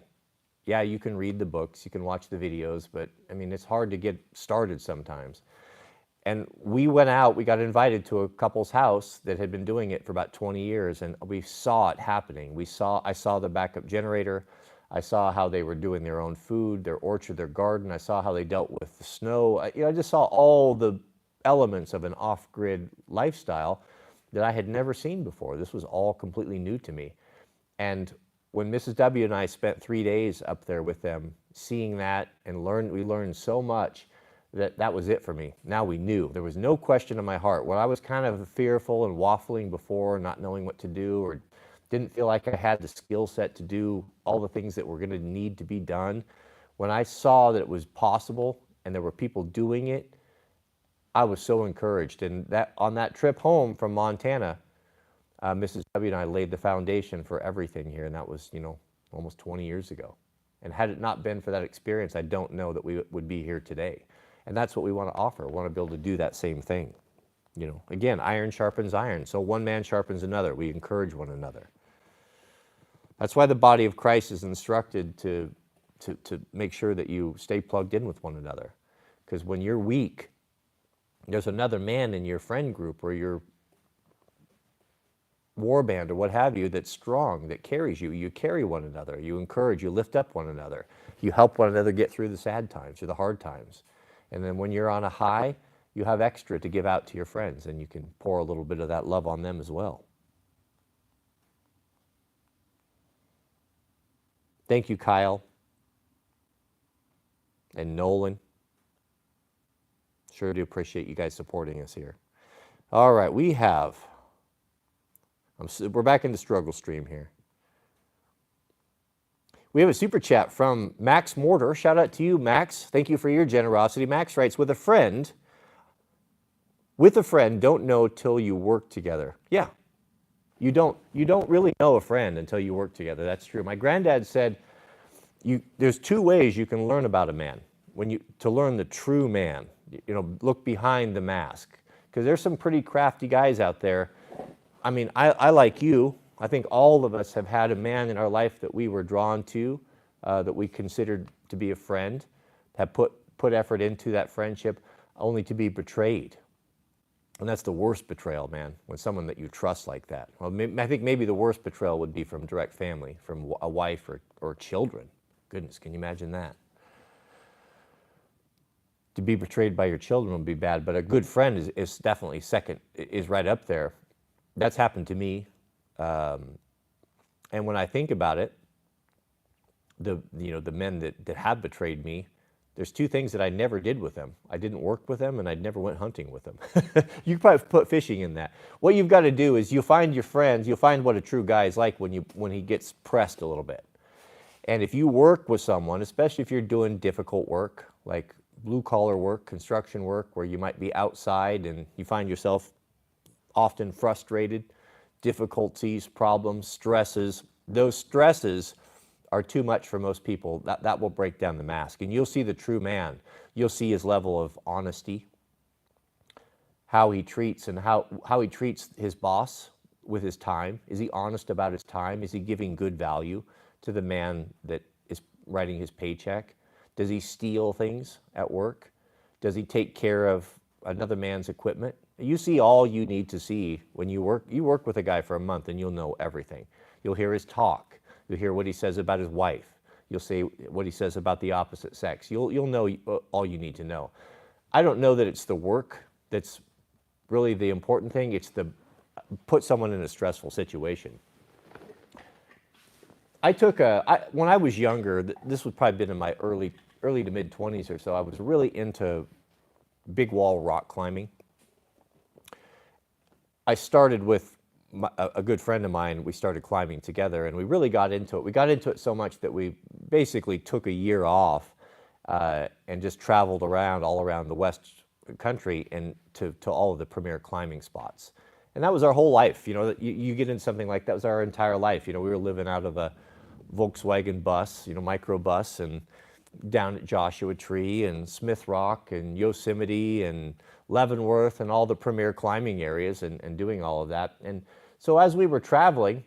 Yeah, you can read the books, you can watch the videos, but I mean, it's hard to get started sometimes. And we went out, we got invited to a couple's house that had been doing it for about 20 years, and we saw it happening. I saw the backup generator. I saw how they were doing their own food, their orchard, their garden. I saw how they dealt with the snow. I just saw all the elements of an off-grid lifestyle that I had never seen before. This was all completely new to me. And when Mrs. W and I spent 3 days up there with them, seeing that and we learned so much that was it for me. Now we knew. There was no question in my heart. When I was kind of fearful and waffling before, not knowing what to do, or didn't feel like I had the skill set to do all the things that were going to need to be done, when I saw that it was possible and there were people doing it, I was so encouraged. And that on that trip home from Montana, Mrs. W and I laid the foundation for everything here, and that was, almost 20 years ago. And had it not been for that experience, I don't know that we would be here today. And that's what we want to offer. We want to be able to do that same thing. Again, iron sharpens iron. So one man sharpens another. We encourage one another. That's why the body of Christ is instructed to make sure that you stay plugged in with one another. Because when you're weak, there's another man in your friend group or your war band or what have you that's strong, that carries you. You carry one another. You encourage, you lift up one another. You help one another get through the sad times or the hard times. And then when you're on a high, you have extra to give out to your friends, and you can pour a little bit of that love on them as well. Thank you, Kyle and Nolan. Sure do appreciate you guys supporting us here. All right, we're back in the struggle stream here. We have a super chat from Max Mortar. Shout out to you, Max. Thank you for your generosity. Max writes, with a friend, don't know till you work together. Yeah, you don't really know a friend until you work together. That's true. My granddad said, there's two ways you can learn about a man. To learn the true man, look behind the mask. Because there's some pretty crafty guys out there. I mean, I like you. I think all of us have had a man in our life that we were drawn to, that we considered to be a friend, have put effort into that friendship, only to be betrayed. And that's the worst betrayal, man, when someone that you trust like that. Well, I think maybe the worst betrayal would be from direct family, from a wife or children. Goodness, can you imagine that? To be betrayed by your children would be bad, but a good friend is definitely second, is right up there. That's happened to me. And when I think about it, the men that have betrayed me, there's two things that I never did with them. I didn't work with them, and I never went hunting with them. You could probably put fishing in that. What you've got to do is you'll find your friends, you'll find what a true guy is like when he gets pressed a little bit. And if you work with someone, especially if you're doing difficult work, like blue-collar work, construction work, where you might be outside and you find yourself often frustrated, difficulties, problems, stresses, those stresses are too much for most people. That will break down the mask. And you'll see the true man. You'll see his level of honesty, how he treats and how he treats his boss with his time. Is he honest about his time? Is he giving good value to the man that is writing his paycheck? Does he steal things at work? Does he take care of another man's equipment? You see all you need to see when you work. You work with a guy for a month and you'll know everything. You'll hear his talk. You'll hear what he says about his wife. You'll see what he says about the opposite sex. You'll know all you need to know. I don't know that it's the work that's really the important thing. It's the put someone in a stressful situation. When I was younger, this would probably been in my early to mid 20s or so, I was really into big wall rock climbing. I started with a good friend of mine. We started climbing together, and we really got into it. We got into it so much that we basically took a year off and just traveled all around the West country and to all of the premier climbing spots. And that was our whole life. You know, you get into something like that was our entire life. You know, we were living out of a Volkswagen bus, you know, microbus, and down at Joshua Tree and Smith Rock and Yosemite and Leavenworth and all the premier climbing areas and doing all of that. And so as we were traveling,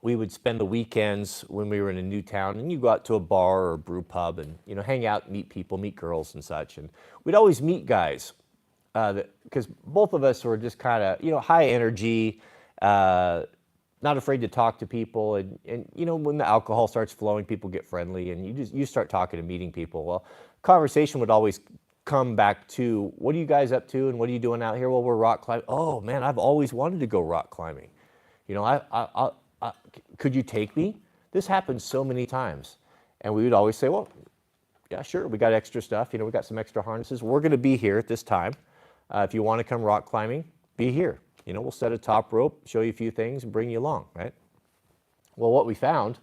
we would spend the weekends when we were in a new town, and you go out to a bar or a brew pub and, you know, hang out, meet people, meet girls and such. And we'd always meet guys because both of us were just kind of, you know, high energy, not afraid to talk to people. And you know, when the alcohol starts flowing, people get friendly and you start talking and meeting people. Well, conversation would always come back to, what are you guys up to and what are you doing out here? Well, we're rock climbing. Oh man, I've always wanted to go rock climbing. You know, could you take me? This happens so many times. And we would always say, well, yeah, sure. We got extra stuff. You know, we got some extra harnesses. We're going to be here at this time. If you want to come rock climbing, be here. You know, we'll set a top rope, show you a few things, and bring you along, right? Well, what we found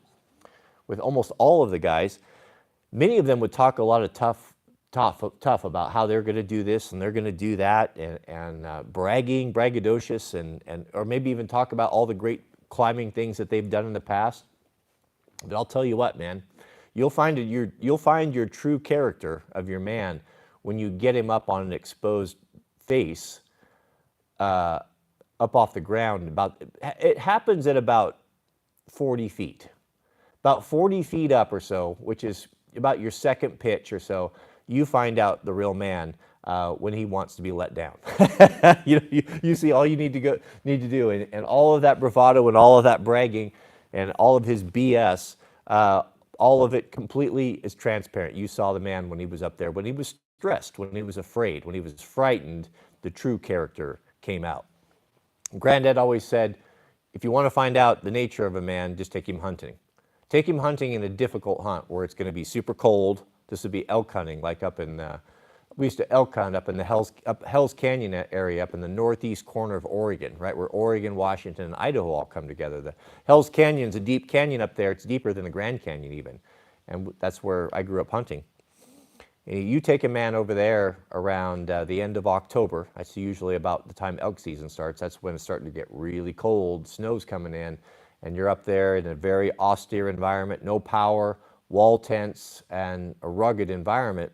with almost all of the guys, many of them would talk a lot of tough about how they're going to do this and they're going to do that, and braggadocious, and or maybe even talk about all the great climbing things that they've done in the past. But I'll tell you what, man, you'll find your true character of your man when you get him up on an exposed face, up off the ground. It happens at about 40 feet. About 40 feet up or so, which is about your second pitch or so, you find out the real man when he wants to be let down. you see all you need to do, and all of that bravado and all of that bragging and all of his BS, all of it completely is transparent. You saw the man when he was up there, when he was stressed, when he was afraid, when he was frightened, the true character came out. Granddad always said, if you want to find out the nature of a man, just take him hunting. Take him hunting in a difficult hunt where it's going to be super cold. This would be elk hunting, like up in, we used to elk hunt up in the Hell's Canyon area, up in the northeast corner of Oregon, right, where Oregon, Washington, and Idaho all come together. The Hell's Canyon's a deep canyon up there. It's deeper than the Grand Canyon even. And that's where I grew up hunting. And you take a man over there around the end of October. That's usually about the time elk season starts. That's when it's starting to get really cold. Snow's coming in. And you're up there in a very austere environment, no power, wall tents, and a rugged environment.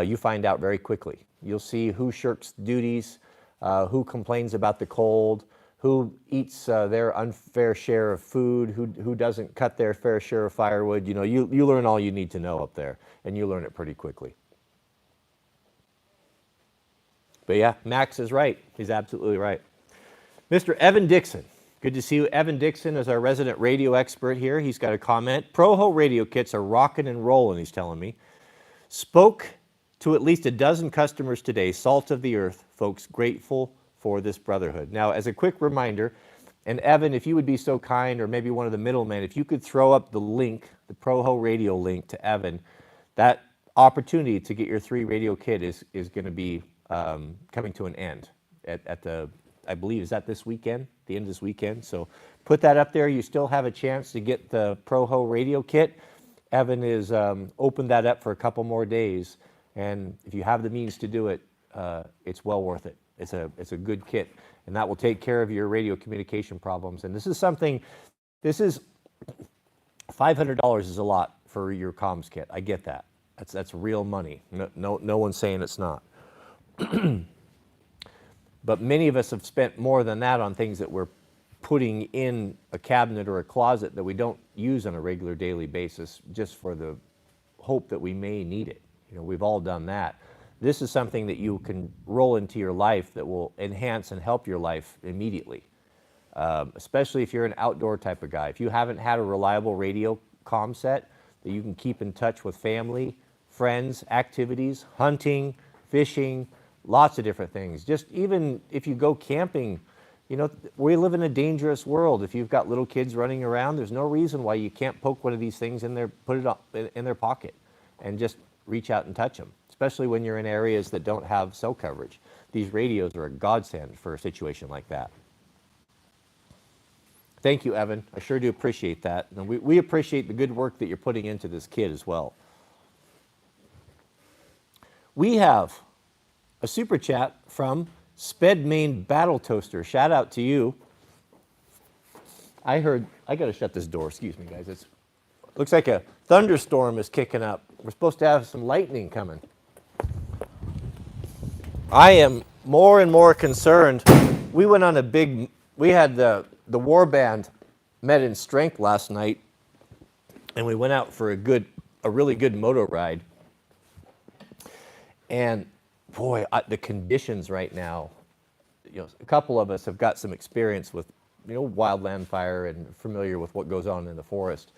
You find out very quickly. You'll see who shirks duties, who complains about the cold, who eats their unfair share of food, who doesn't cut their fair share of firewood. You know, you learn all you need to know up there, and you learn it pretty quickly. But yeah, Max is right. He's absolutely right. Mr. Evan Dixon. Good to see you. Evan Dixon is our resident radio expert here. He's got a comment. Proho radio kits are rocking and rolling, he's telling me. Spoke to at least a dozen customers today. Salt of the earth, folks, grateful for this brotherhood. Now, as a quick reminder, and Evan, if you would be so kind, or maybe one of the middlemen, if you could throw up the link, the Proho radio link to Evan, that opportunity to get your 3 radio kit is going to be coming to an end at the, I believe, is that this weekend, the end of this weekend? So put that up there. You still have a chance to get the Proho radio kit. Evan is opened that up for a couple more days, and if you have the means to do it, it's well worth it. It's a good kit, and that will take care of your radio communication problems. And this is $500 is a lot for your comms kit. I get that. That's real money. No one's saying it's not. But many of us have spent more than that on things that we're putting in a cabinet or a closet that we don't use on a regular daily basis just for the hope that we may need it. We've all done that. This is something that you can roll into your life that will enhance and help your life immediately, especially if you're an outdoor type of guy. If you haven't had a reliable radio comm set that you can keep in touch with family, friends, activities, hunting, fishing, lots of different things. Just even if you go camping, we live in a dangerous world. If you've got little kids running around, there's no reason why you can't poke one of these things in there, put it up in their pocket, and just reach out and touch them, especially when you're in areas that don't have cell coverage. These radios are a godsend for a situation like that. Thank you, Evan. I sure do appreciate that. And we appreciate the good work that you're putting into this kid as well. We have a super chat from Sped Main Battle Toaster. Shout out to you. I got to shut this door. Excuse me, guys. It looks like a thunderstorm is kicking up. We're supposed to have some lightning coming. I am more and more concerned. We had the war band met in Strength last night, and we went out for a really good moto ride. And boy, the conditions right now, a couple of us have got some experience with, wildland fire and familiar with what goes on in the forest.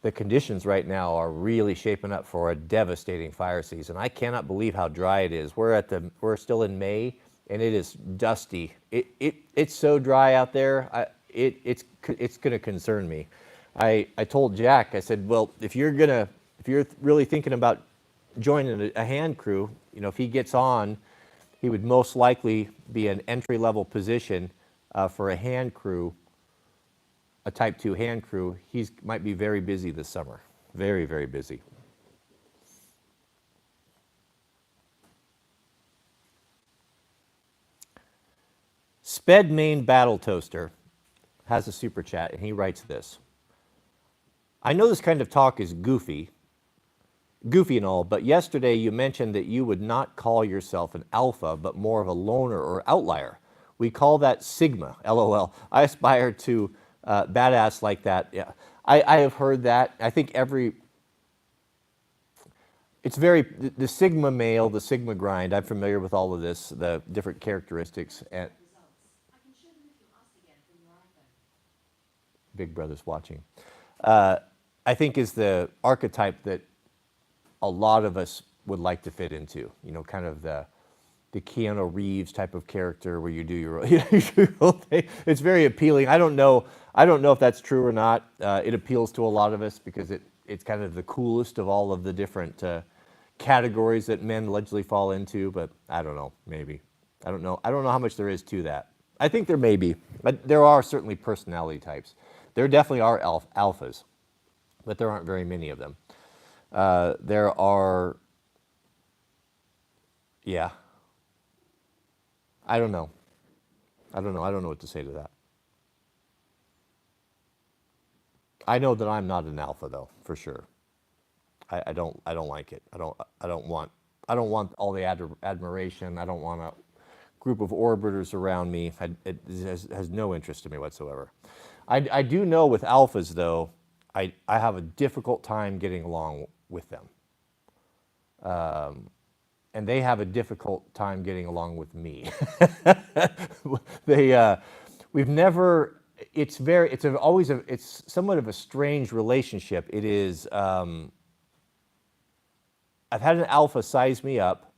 The conditions right now are really shaping up for a devastating fire season. I cannot believe how dry it is. We're still in May, and it is dusty. It's so dry out there. It's going to concern me. I told Jack, I said, well, if you're really thinking about joining a hand crew, if he gets on, he would most likely be an entry-level position for a hand crew, a Type 2 hand crew. He might be very busy this summer. Very, very busy. Sped Main Battle Toaster has a super chat, and he writes this. I know this kind of talk is goofy and all, but yesterday you mentioned that you would not call yourself an alpha, but more of a loner or outlier. We call that Sigma, LOL. I aspire to badass like that. Yeah, I have heard that. I think the Sigma male, the Sigma grind, I'm familiar with all of this, the different characteristics. And Big Brother's watching. I think is the archetype that a lot of us would like to fit into, kind of the Keanu Reeves type of character where you do your own thing. It's very appealing. I don't know if that's true or not. It appeals to a lot of us because it's kind of the coolest of all of the different categories that men allegedly fall into, but I don't know, maybe. I don't know how much there is to that. I think there may be, but there are certainly personality types. There definitely are alphas, but there aren't very many of them. There are, yeah. I don't know. I don't know what to say to that. I know that I'm not an alpha though, for sure. I don't like it. I don't want all the admiration. I don't want a group of orbiters around me. It has no interest to me whatsoever. I do know with alphas though, I have a difficult time getting along with them. And they have a difficult time getting along with me. It's somewhat of a strange relationship. It is, I've had an alpha size me up,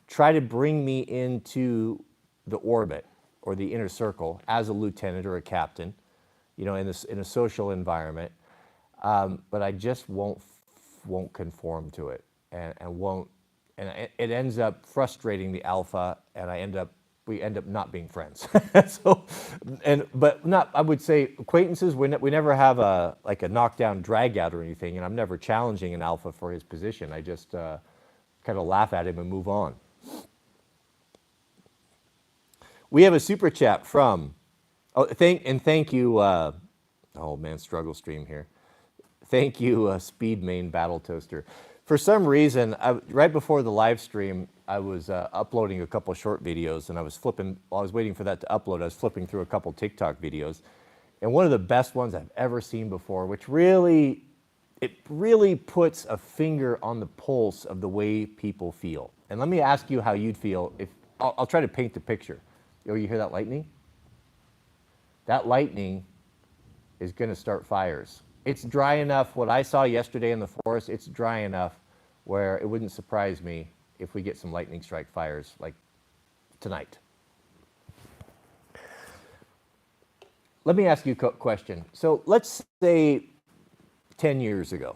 try to bring me into the orbit or the inner circle as a lieutenant or a captain, in a social environment. But I just won't conform to it and won't. And it ends up frustrating the alpha, and we end up not being friends. I would say acquaintances. We never have a knockdown, drag out or anything, and I'm never challenging an alpha for his position. I just kind of laugh at him and move on. We have a super chat from, thank you. Oh man, struggle stream here. Thank you, Speed Main Battle Toaster. For some reason, right before the live stream, I was uploading a couple short videos, and I was flipping, while I was waiting for that to upload, I was flipping through a couple TikTok videos. And one of the best ones I've ever seen before, which really, it really puts a finger on the pulse of the way people feel. And let me ask you how you'd feel if, I'll try to paint the picture. Oh, you hear that lightning? That lightning is going to start fires. It's dry enough, what I saw yesterday in the forest, it's dry enough where it wouldn't surprise me if we get some lightning strike fires like tonight. Let me ask you a question. So let's say 10 years ago,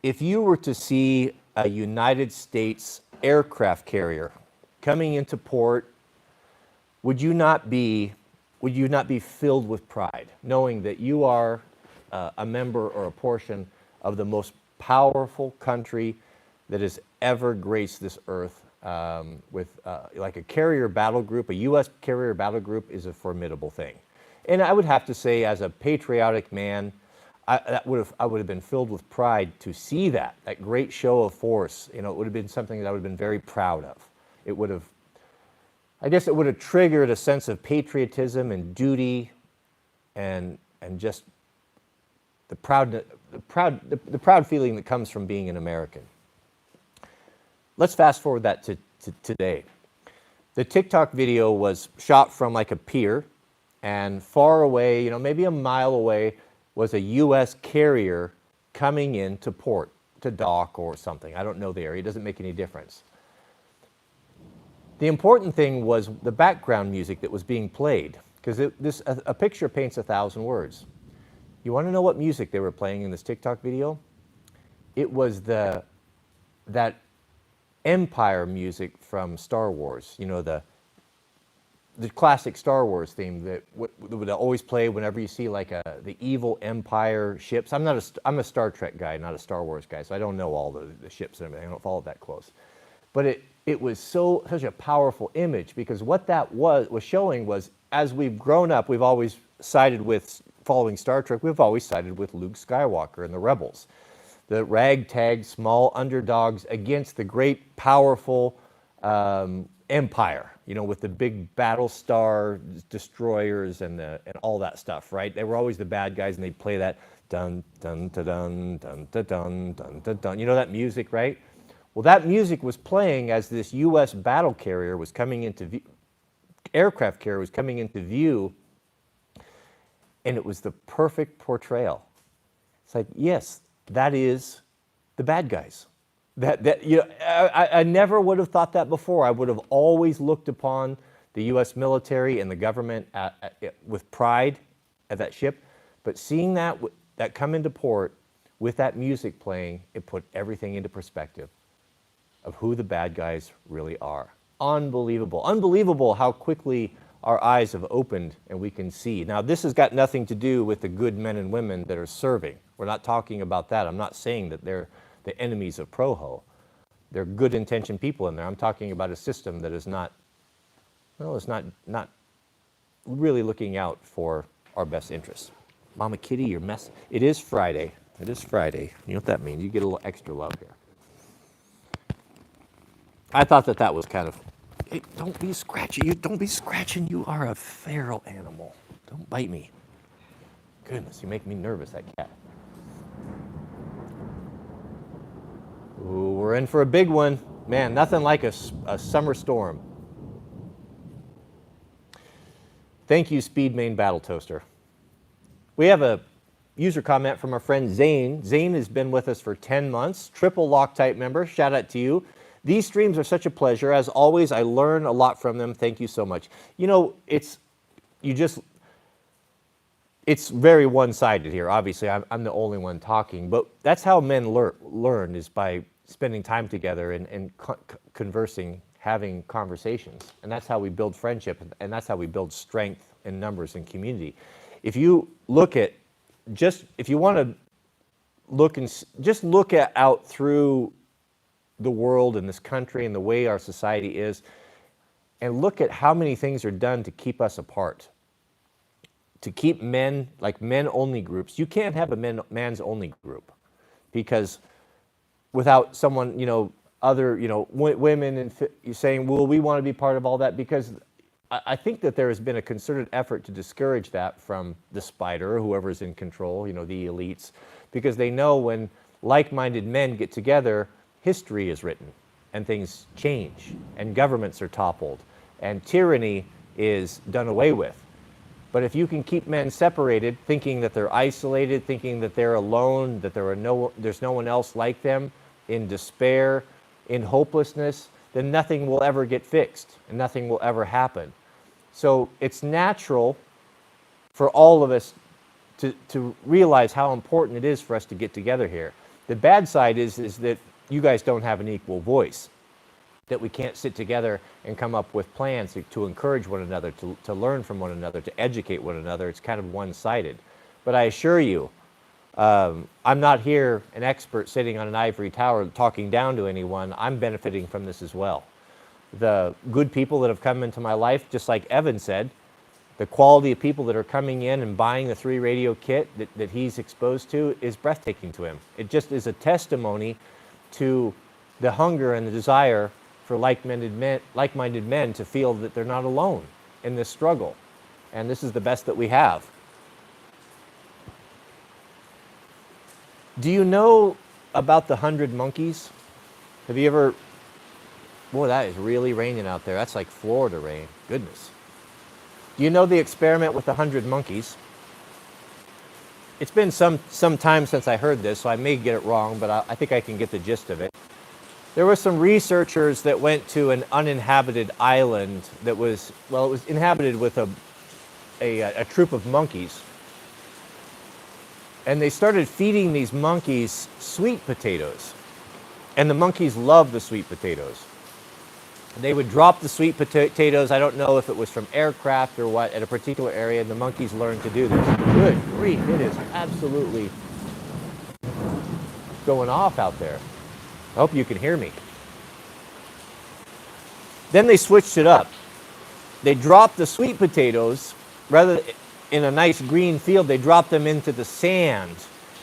if you were to see a United States aircraft carrier coming into port, would you not be filled with pride, knowing that you are a member or a portion of the most powerful country that has ever graced this earth with like a carrier battle group? A U.S. carrier battle group is a formidable thing. And I would have to say, as a patriotic man, I would have been filled with pride to see that great show of force. You know, it would have been something that I would have been very proud of. It would have, I guess it would have triggered a sense of patriotism and duty and just the proud feeling that comes from being an American. Let's fast forward that to today. The TikTok video was shot from like a pier, and far away, you know, maybe a mile away, was a U.S. carrier coming into port to dock or something. I don't know the area. It doesn't make any difference. The important thing was the background music that was being played, because a picture paints 1,000 words. You want to know what music they were playing in this TikTok video? It was that Empire music from Star Wars. You know, the classic Star Wars theme that would always play whenever you see like the evil Empire ships. I'm a Star Trek guy, not a Star Wars guy, so I don't know all the ships and everything. I don't follow that close. But it was such a powerful image, because what that was showing was, as we've grown up, we've always sided with, following Star Trek, we've always sided with Luke Skywalker and the rebels. The ragtag small underdogs against the great powerful empire, you know, with the big Battlestar destroyers and all that stuff, right? They were always the bad guys, and they'd play that dun dun dun dun dun dun dun dun dun dun. You know that music, right? Well, that music was playing as this U.S. battle carrier was coming into view, aircraft carrier was coming into view, and it was the perfect portrayal. It's like, yes, that is the bad guys. You know, I never would have thought that before. I would have always looked upon the U.S. military and the government with pride at that ship, but seeing that come into port with that music playing, it put everything into perspective of who the bad guys really are. Unbelievable. Unbelievable how quickly our eyes have opened and we can see. Now, this has got nothing to do with the good men and women that are serving. We're not talking about that. I'm not saying that they're the enemies of Proho. They're good-intentioned people in there. I'm talking about a system that is not, well, it's not really looking out for our best interests. Mama Kitty, you're mess. It is Friday. It is Friday. You know what that means? You get a little extra love here. I thought that was kind of, hey, don't be scratching. Don't be scratching. You are a feral animal. Don't bite me. Goodness, you make me nervous, that cat. Ooh, we're in for a big one. Man, nothing like a summer storm. Thank you, Speed Main Battle Toaster. We have a user comment from our friend Zane. Zane has been with us for 10 months, triple Loctite member. Shout out to you. These streams are such a pleasure. As always, I learn a lot from them. Thank you so much. You know, it's very one-sided here. Obviously, I'm the only one talking, but that's how men learn, is by spending time together and conversing, having conversations. And that's how we build friendship, and that's how we build strength in numbers and community. If you look at, if you want to look out through the world and this country and the way our society is, and look at how many things are done to keep us apart. to keep men, like men-only groups. You can't have a man's-only group, because without someone, other, women and saying, well, we want to be part of all that, because I think that there has been a concerted effort to discourage that from the spider, or whoever's in control, the elites, because they know when like-minded men get together, history is written, and things change, and governments are toppled, and tyranny is done away with. But if you can keep men separated, thinking that they're isolated, thinking that they're alone, that there's no one else like them, in despair, in hopelessness, then nothing will ever get fixed, and nothing will ever happen. So it's natural for all of us to realize how important it is for us to get together here. The bad side is that you guys don't have an equal voice, that we can't sit together and come up with plans to encourage one another, to learn from one another, to educate one another. It's kind of one-sided. But I assure you, I'm not here an expert sitting on an ivory tower talking down to anyone. I'm benefiting from this as well. The good people that have come into my life, just like Evan said, the quality of people that are coming in and buying the 3 radio kit that he's exposed to is breathtaking to him. It just is a testimony to the hunger and the desire for like-minded men to feel that they're not alone in this struggle. And this is the best that we have. Do you know about the 100 monkeys? Have you ever... Boy, that is really raining out there. That's like Florida rain. Goodness. Do you know the experiment with the 100 monkeys? It's been some time since I heard this, so I may get it wrong, but I think I can get the gist of it. There were some researchers that went to an uninhabited island that was, well, it was inhabited with a troop of monkeys. And they started feeding these monkeys sweet potatoes. And the monkeys loved the sweet potatoes. They would drop the sweet potatoes, I don't know if it was from aircraft or what, at a particular area, and the monkeys learned to do this. Good grief, it is absolutely going off out there. I hope you can hear me. Then they switched it up. They dropped the sweet potatoes, rather in a nice green field, they dropped them into the sand,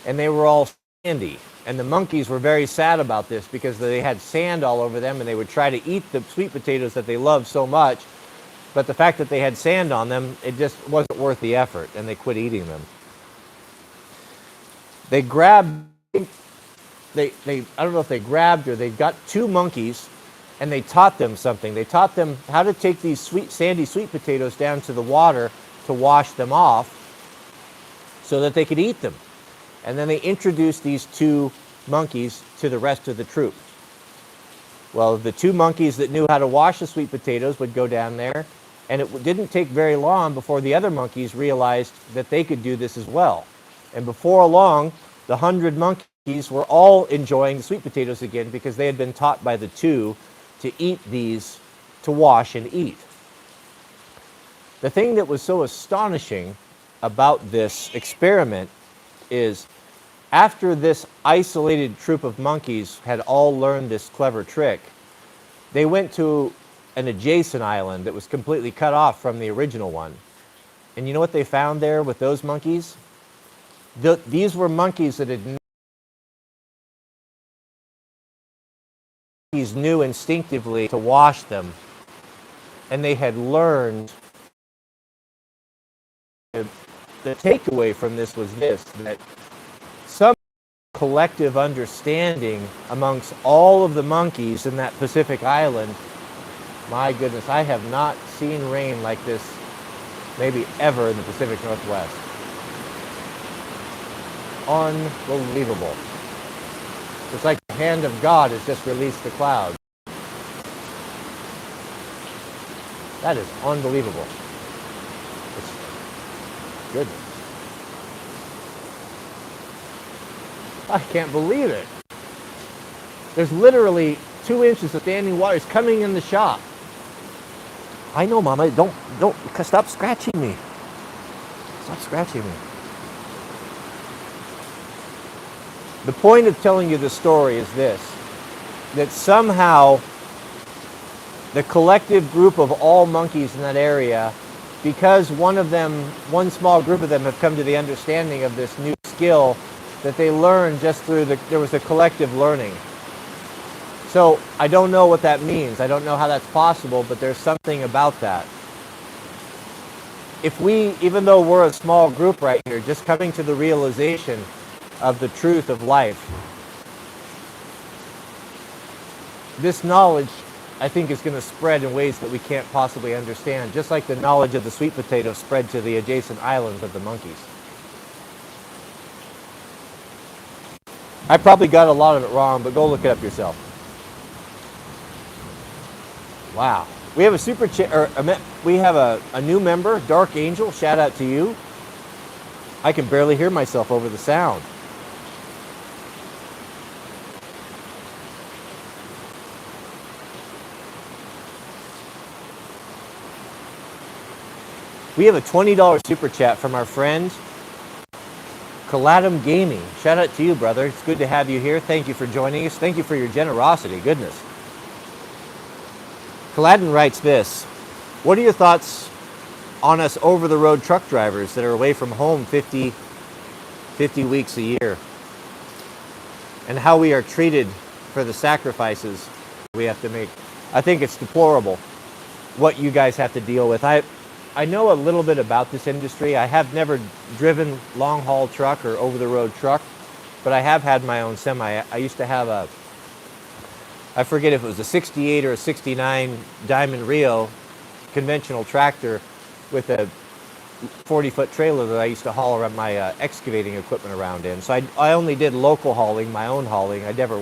and they were all sandy. And the monkeys were very sad about this because they had sand all over them, and they would try to eat the sweet potatoes that they loved so much, but the fact that they had sand on them, it just wasn't worth the effort, and they quit eating them. They grabbed, I don't know if they grabbed or they got 2 monkeys, and they taught them something. They taught them how to take these sandy sweet potatoes down to the water to wash them off so that they could eat them. And then they introduced these 2 monkeys to the rest of the troop. Well, the 2 monkeys that knew how to wash the sweet potatoes would go down there, and it didn't take very long before the other monkeys realized that they could do this as well. And before long, the 100 monkeys were all enjoying the sweet potatoes again because they had been taught by the 2 to eat these, to wash and eat. The thing that was so astonishing about this experiment is after this isolated troop of monkeys had all learned this clever trick, they went to an adjacent island that was completely cut off from the original one. And you know what they found there with those monkeys? These were monkeys that knew instinctively to wash them, and they had learned. The takeaway from this was this, that some collective understanding amongst all of the monkeys in that Pacific island, my goodness, I have not seen rain like this maybe ever in the Pacific Northwest. Unbelievable. It's like the hand of God has just released the cloud. That is unbelievable. Goodness. I can't believe it. There's literally 2 inches of standing water. It's coming in the shop. I know, Mama. Don't stop scratching me. Stop scratching me. The point of telling you the story is this, that somehow the collective group of all monkeys in that area because one small group of them have come to the understanding of this new skill that they learned just through there was a collective learning. So I don't know what that means. I don't know how that's possible, but there's something about that. If we, even though we're a small group right here, just coming to the realization of the truth of life, this knowledge, I think, is going to spread in ways that we can't possibly understand, just like the knowledge of the sweet potato spread to the adjacent islands of the monkeys. I probably got a lot of it wrong, but go look it up yourself. Wow. We have a super chat, or we have a new member, Dark Angel. Shout out to you. I can barely hear myself over the sound. We have a $20 super chat from our friend Caladum Gaming. Shout out to you, brother. It's good to have you here. Thank you for joining us. Thank you for your generosity. Goodness. Caladum writes this: what are your thoughts on us over-the-road truck drivers that are away from home 50 weeks a year, and how we are treated for the sacrifices we have to make? I think it's deplorable what you guys have to deal with. I know a little bit about this industry. I have never driven long-haul truck or over-the-road truck, but I have had my own semi. I used to have I forget if it was a 68 or a 69 Diamond Rio conventional tractor with a 40-foot trailer that I used to haul around my excavating equipment around in. So I only did local hauling, my own hauling. I never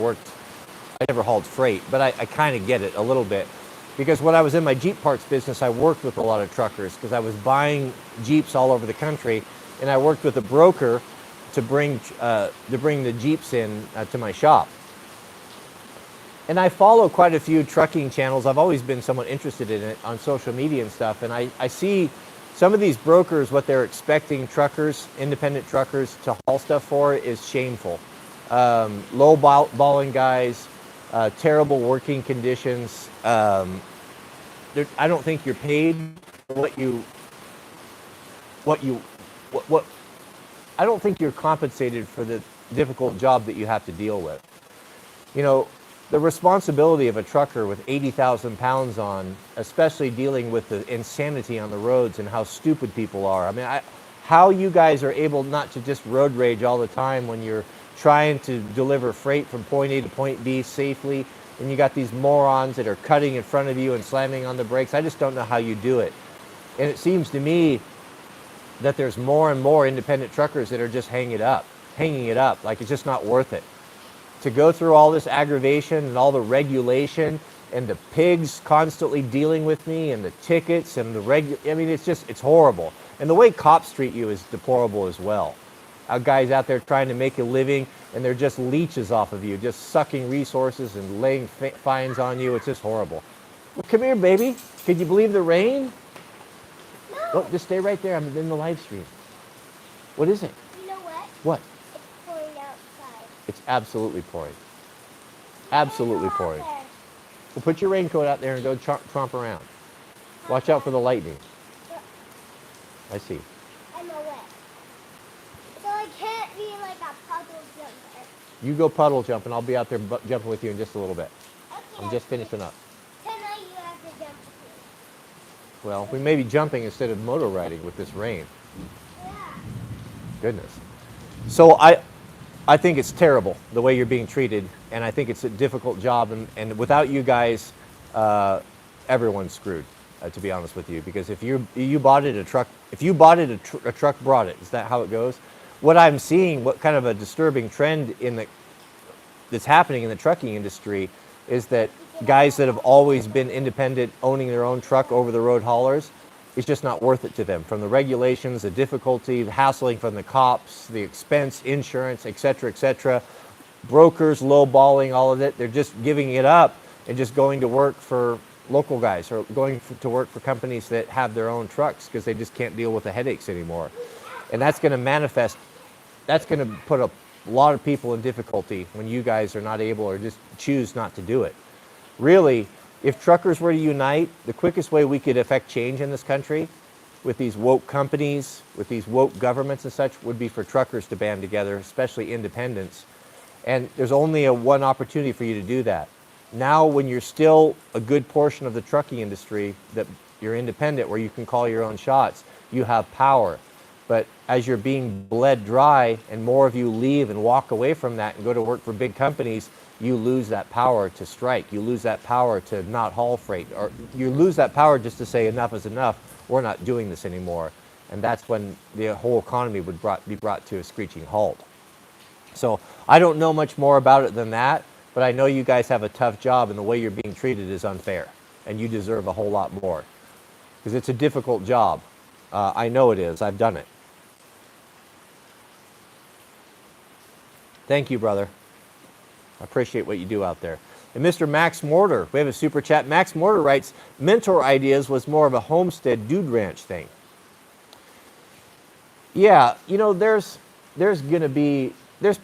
hauled freight, but I kind of get it a little bit. Because when I was in my Jeep parts business, I worked with a lot of truckers because I was buying Jeeps all over the country, and I worked with a broker to bring the Jeeps in to my shop. And I follow quite a few trucking channels. I've always been somewhat interested in it on social media and stuff, and I see some of these brokers, what they're expecting truckers, independent truckers, to haul stuff for is shameful. Low balling guys, terrible working conditions. I don't think you're paid for I don't think you're compensated for the difficult job that you have to deal with. You know, the responsibility of a trucker with 80,000 pounds on, especially dealing with the insanity on the roads and how stupid people are. I mean, how you guys are able not to just road rage all the time when you're trying to deliver freight from point A to point B safely, and you got these morons that are cutting in front of you and slamming on the brakes. I just don't know how you do it. And it seems to me that there's more and more independent truckers that are just hanging it up, like it's just not worth it. To go through all this aggravation and all the regulation and the pigs constantly dealing with me and the tickets and I mean, it's horrible. And the way cops treat you is deplorable as well. Guys out there trying to make a living, and they're just leeches off of you, just sucking resources and laying fines on you. It's just horrible. Well, come here, baby. Could you believe the rain?
No.
Oh, just stay right there. I'm in the live stream. What is it?
You know what?
What?
It's pouring outside.
It's absolutely pouring. Absolutely pouring. Well, put your raincoat out there and go tromp around. Watch out for the lightning. I see.
I'm wet. So I can't be like a puddle jumper.
You go puddle jump, and I'll be out there jumping with you in just a little bit.
Okay.
I'm just finishing up.
Tonight you have to jump with me.
Well, we may be jumping instead of motor riding with this rain.
Yeah.
Goodness. So I think it's terrible the way you're being treated, and I think it's a difficult job, and without you guys, everyone's screwed, to be honest with you. Because if you bought it, a truck brought it. Is that how it goes? What I'm seeing, what kind of a disturbing trend that's happening in the trucking industry, is that guys that have always been independent, owning their own truck, over-the-road haulers, it's just not worth it to them. From the regulations, the difficulty, the hassling from the cops, the expense, insurance, et cetera, brokers, lowballing, all of it. They're just giving it up and just going to work for local guys or going to work for companies that have their own trucks because they just can't deal with the headaches anymore. And that's going to manifest, that's going to put a lot of people in difficulty when you guys are not able or just choose not to do it. Really, if truckers were to unite, the quickest way we could affect change in this country with these woke companies, with these woke governments and such, would be for truckers to band together, especially independents. And there's only one opportunity for you to do that. Now, when you're still a good portion of the trucking industry, that you're independent, where you can call your own shots, you have power. But as you're being bled dry and more of you leave and walk away from that and go to work for big companies, you lose that power to strike. You lose that power to not haul freight. Or you lose that power just to say enough is enough. We're not doing this anymore. And that's when the whole economy would be brought to a screeching halt. So I don't know much more about it than that, but I know you guys have a tough job and the way you're being treated is unfair. And you deserve a whole lot more. Because it's a difficult job. I know it is. I've done it. Thank you, brother. I appreciate what you do out there. And Mr. Max Mortar, we have a super chat. Max Mortar writes, Mentor Ideas was more of a homestead dude ranch thing. Yeah, you know, there's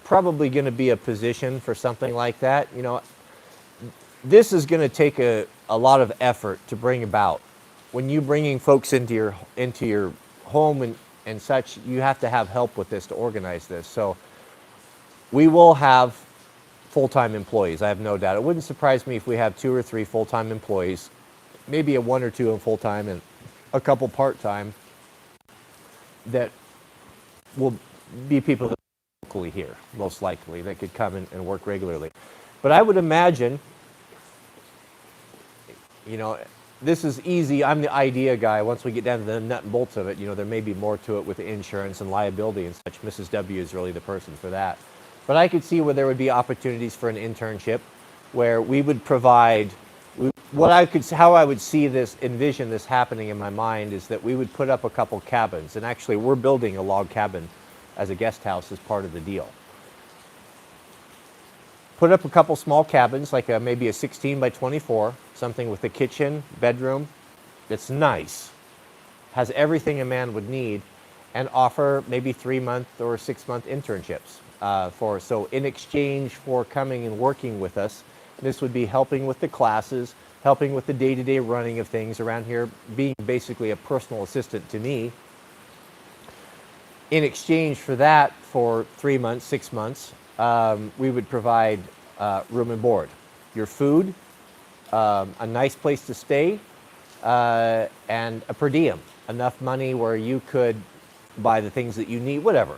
probably going to be a position for something like that. You know, this is going to take a lot of effort to bring about. When you bringing folks into your home and such, you have to have help with this to organize this. So we will have full-time employees, I have no doubt. It wouldn't surprise me if we have 2 or 3 full-time employees, maybe a 1 or 2 in full-time and a couple part-time that will be people that are locally here, most likely, that could come and work regularly. But I would imagine, you know, this is easy. I'm the idea guy. Once we get down to the nut and bolts of it, you know, there may be more to it with insurance and liability and such. Mrs. W is really the person for that. But I could see where there would be opportunities for an internship where we would provide, how I would see this, envision this happening in my mind is that we would put up a couple cabins. And actually, we're building a log cabin as a guest house as part of the deal. Put up a couple small cabins, like maybe a 16 by 24, something with a kitchen, bedroom, that's nice, has everything a man would need, and offer maybe 3-month or 6-month internships. So in exchange for coming and working with us, this would be helping with the classes, helping with the day-to-day running of things around here, being basically a personal assistant to me. In exchange for that, for 3 months, 6 months, we would provide room and board, your food, a nice place to stay, and a per diem, enough money where you could buy the things that you need, whatever,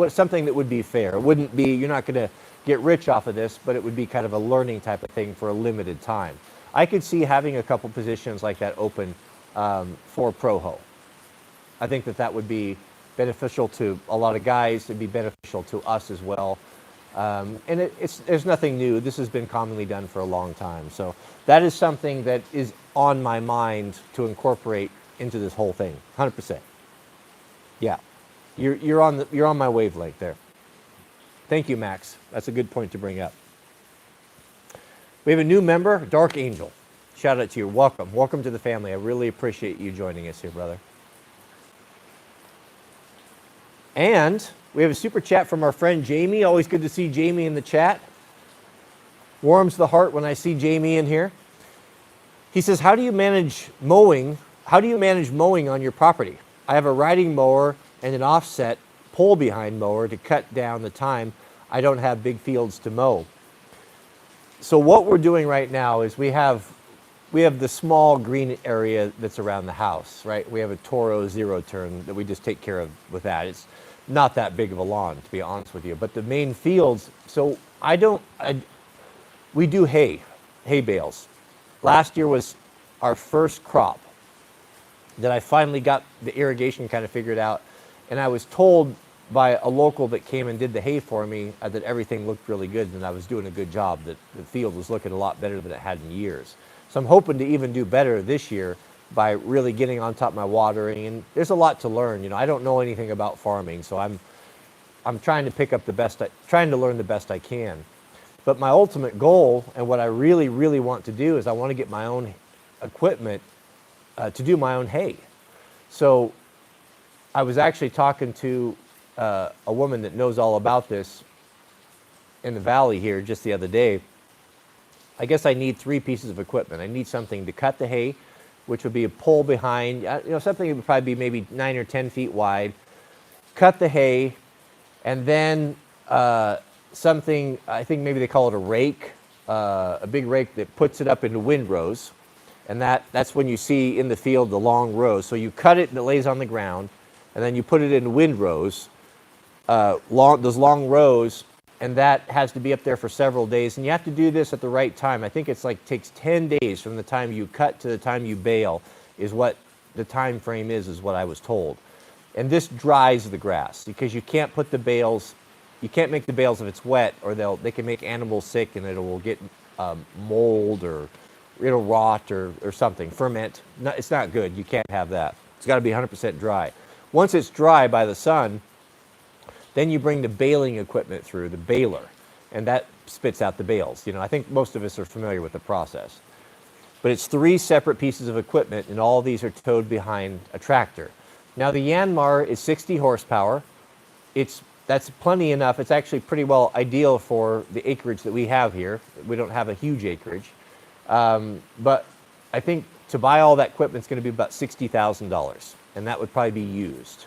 something that would be fair. It wouldn't be, you're not going to get rich off of this, but it would be kind of a learning type of thing for a limited time. I could see having a couple positions like that open for Proho. I think that would be beneficial to a lot of guys. It'd be beneficial to us as well. And there's nothing new. This has been commonly done for a long time. So that is something that is on my mind to incorporate into this whole thing, 100%. Yeah, you're on my wavelength there. Thank you, Max. That's a good point to bring up. We have a new member, Dark Angel. Shout out to you. Welcome to the family. I really appreciate you joining us here, brother. And we have a super chat from our friend Jamie. Always good to see Jamie in the chat. Warms the heart when I see Jamie in here. He says, how do you manage mowing on your property? I have a riding mower and an offset pole behind mower to cut down the time. I don't have big fields to mow. So what we're doing right now is we have the small green area that's around the house, right? We have a Toro zero turn that we just take care of with that. It's not that big of a lawn, to be honest with you. But the main fields, so we do hay bales. Last year was our first crop that I finally got the irrigation kind of figured out. And I was told by a local that came and did the hay for me that everything looked really good and I was doing a good job, that the field was looking a lot better than it had in years. So I'm hoping to even do better this year by really getting on top of my watering. And there's a lot to learn. You know, I don't know anything about farming, so I'm trying to pick up trying to learn the best I can. But my ultimate goal and what I really, really want to do is I want to get my own equipment to do my own hay. So I was actually talking to a woman that knows all about this in the valley here just the other day. I guess I need 3 pieces of equipment. I need something to cut the hay which would be a pole behind, something that would probably be maybe 9 or 10 feet wide. Cut the hay, and then something, I think maybe they call it a rake, a big rake that puts it up into windrows. And that's when you see in the field the long rows. So you cut it and it lays on the ground, and then you put it in windrows, those long rows, and that has to be up there for several days. And you have to do this at the right time. I think it's like takes 10 days from the time you cut to the time you bale is what the time frame is what I was told. And this dries the grass because you can't put the bales, you can't make the bales if it's wet, or they can make animals sick and it will get mold, or it'll rot or something, ferment. No, it's not good. You can't have that. It's got to be 100% dry. Once it's dry by the sun, then you bring the baling equipment through, the baler, and that spits out the bales. I think most of us are familiar with the process. But it's 3 separate pieces of equipment, and all these are towed behind a tractor. Now, the Yanmar is 60 horsepower. That's plenty enough. It's actually pretty well ideal for the acreage that we have here. We don't have a huge acreage. But I think to buy all that equipment is going to be about $60,000, and that would probably be used.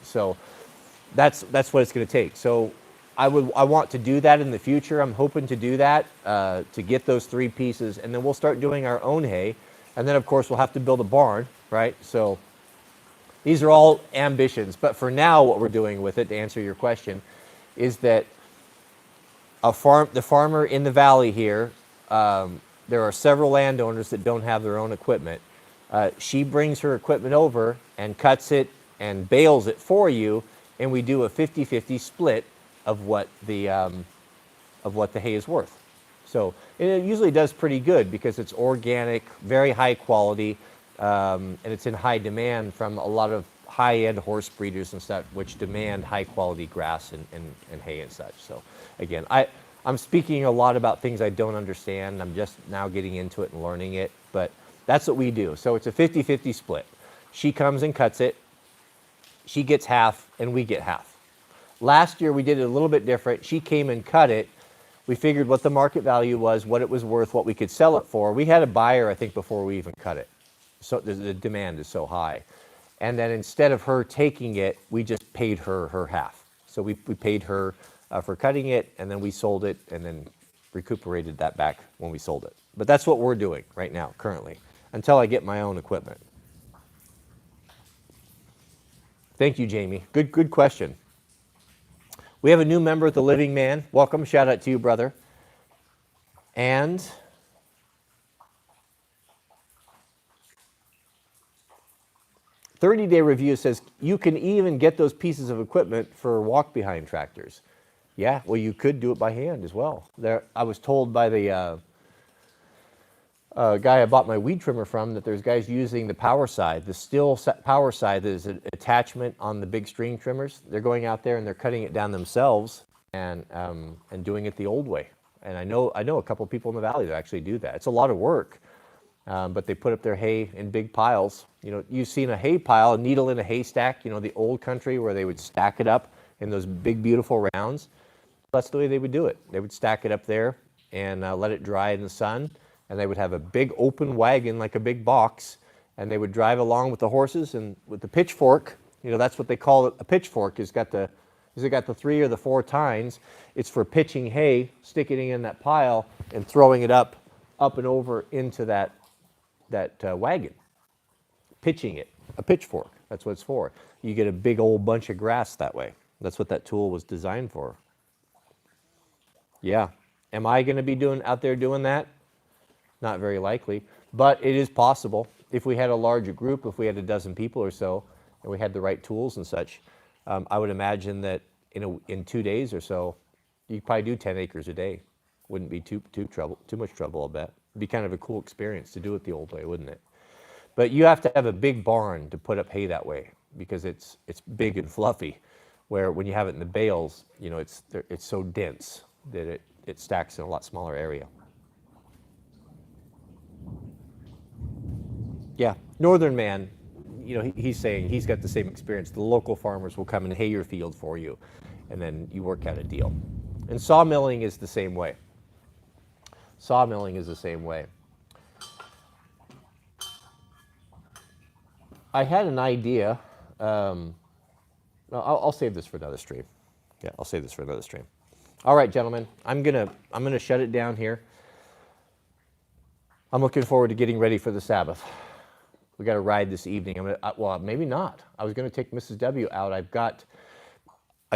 So that's what it's going to take. So I want to do that in the future. I'm hoping to do that to get those 3 pieces, and then we'll start doing our own hay, and then of course we'll have to build a barn, right? So these are all ambitions, but for now, what we're doing with it, to answer your question, is that the farmer in the valley here. There are several landowners that don't have their own equipment. She brings her equipment over and cuts it and bales it for you, and we do a 50-50 split of what the hay is worth. So it usually does pretty good because it's organic, very high quality, and it's in high demand from a lot of high-end horse breeders and stuff, which demand high-quality grass and hay and such. So again, I'm speaking a lot about things I don't understand. I'm just now getting into it and learning it, but that's what we do. So it's a 50-50 split. She comes and cuts it. She gets half, and we get half. Last year, we did it a little bit different. She came and cut it. We figured what the market value was, what it was worth, what we could sell it for. We had a buyer, I think, before we even cut it. So the demand is so high. And then instead of her taking it, we just paid her half. So we paid her for cutting it, and then we sold it, and then recuperated that back when we sold it. But that's what we're doing right now, currently, until I get my own equipment. Thank you, Jamie. Good question. We have a new member at the Living Man. Welcome. Shout out to you, brother. And "30-day review" says you can even get those pieces of equipment for walk-behind tractors. Yeah, well, you could do it by hand as well. I was told by the guy I bought my weed trimmer from that there's guys using the power side, the steel power side that is an attachment on the big string trimmers. They're going out there and they're cutting it down themselves and doing it the old way. And I know a couple people in the valley that actually do that. It's a lot of work, but they put up their hay in big piles. You've seen a hay pile, a needle in a haystack, the old country where they would stack it up in those big, beautiful rounds. That's the way they would do it. They would stack it up there and let it dry in the sun, and they would have a big open wagon like a big box, and they would drive along with the horses and with the pitchfork. That's what they call it. A pitchfork has got the 3 or the 4 tines. It's for pitching hay, sticking it in that pile and throwing it up and over into that wagon. Pitching it, a pitchfork. That's what it's for. You get a big old bunch of grass that way. That's what that tool was designed for. Yeah. Am I going to be out there doing that? Not very likely, but it is possible. If we had a larger group, if we had a dozen people or so, and we had the right tools and such, I would imagine that in 2 days or so, you could probably do 10 acres a day. Wouldn't be too much trouble, I'll bet. It'd be kind of a cool experience to do it the old way, wouldn't it? But you have to have a big barn to put up hay that way because it's big and fluffy, where when you have it in the bales, it's so dense that it stacks in a lot smaller area. Yeah, Northern Man, he's saying he's got the same experience. The local farmers will come and hay your field for you, and then you work out a deal. And sawmilling is the same way. Sawmilling is the same way. I had an idea. No, I'll save this for another stream. Yeah, I'll save this for another stream. All right, gentlemen, I'm gonna shut it down here. I'm looking forward to getting ready for the Sabbath. We got a ride this evening. Well, maybe not. I was going to take Mrs. W out. I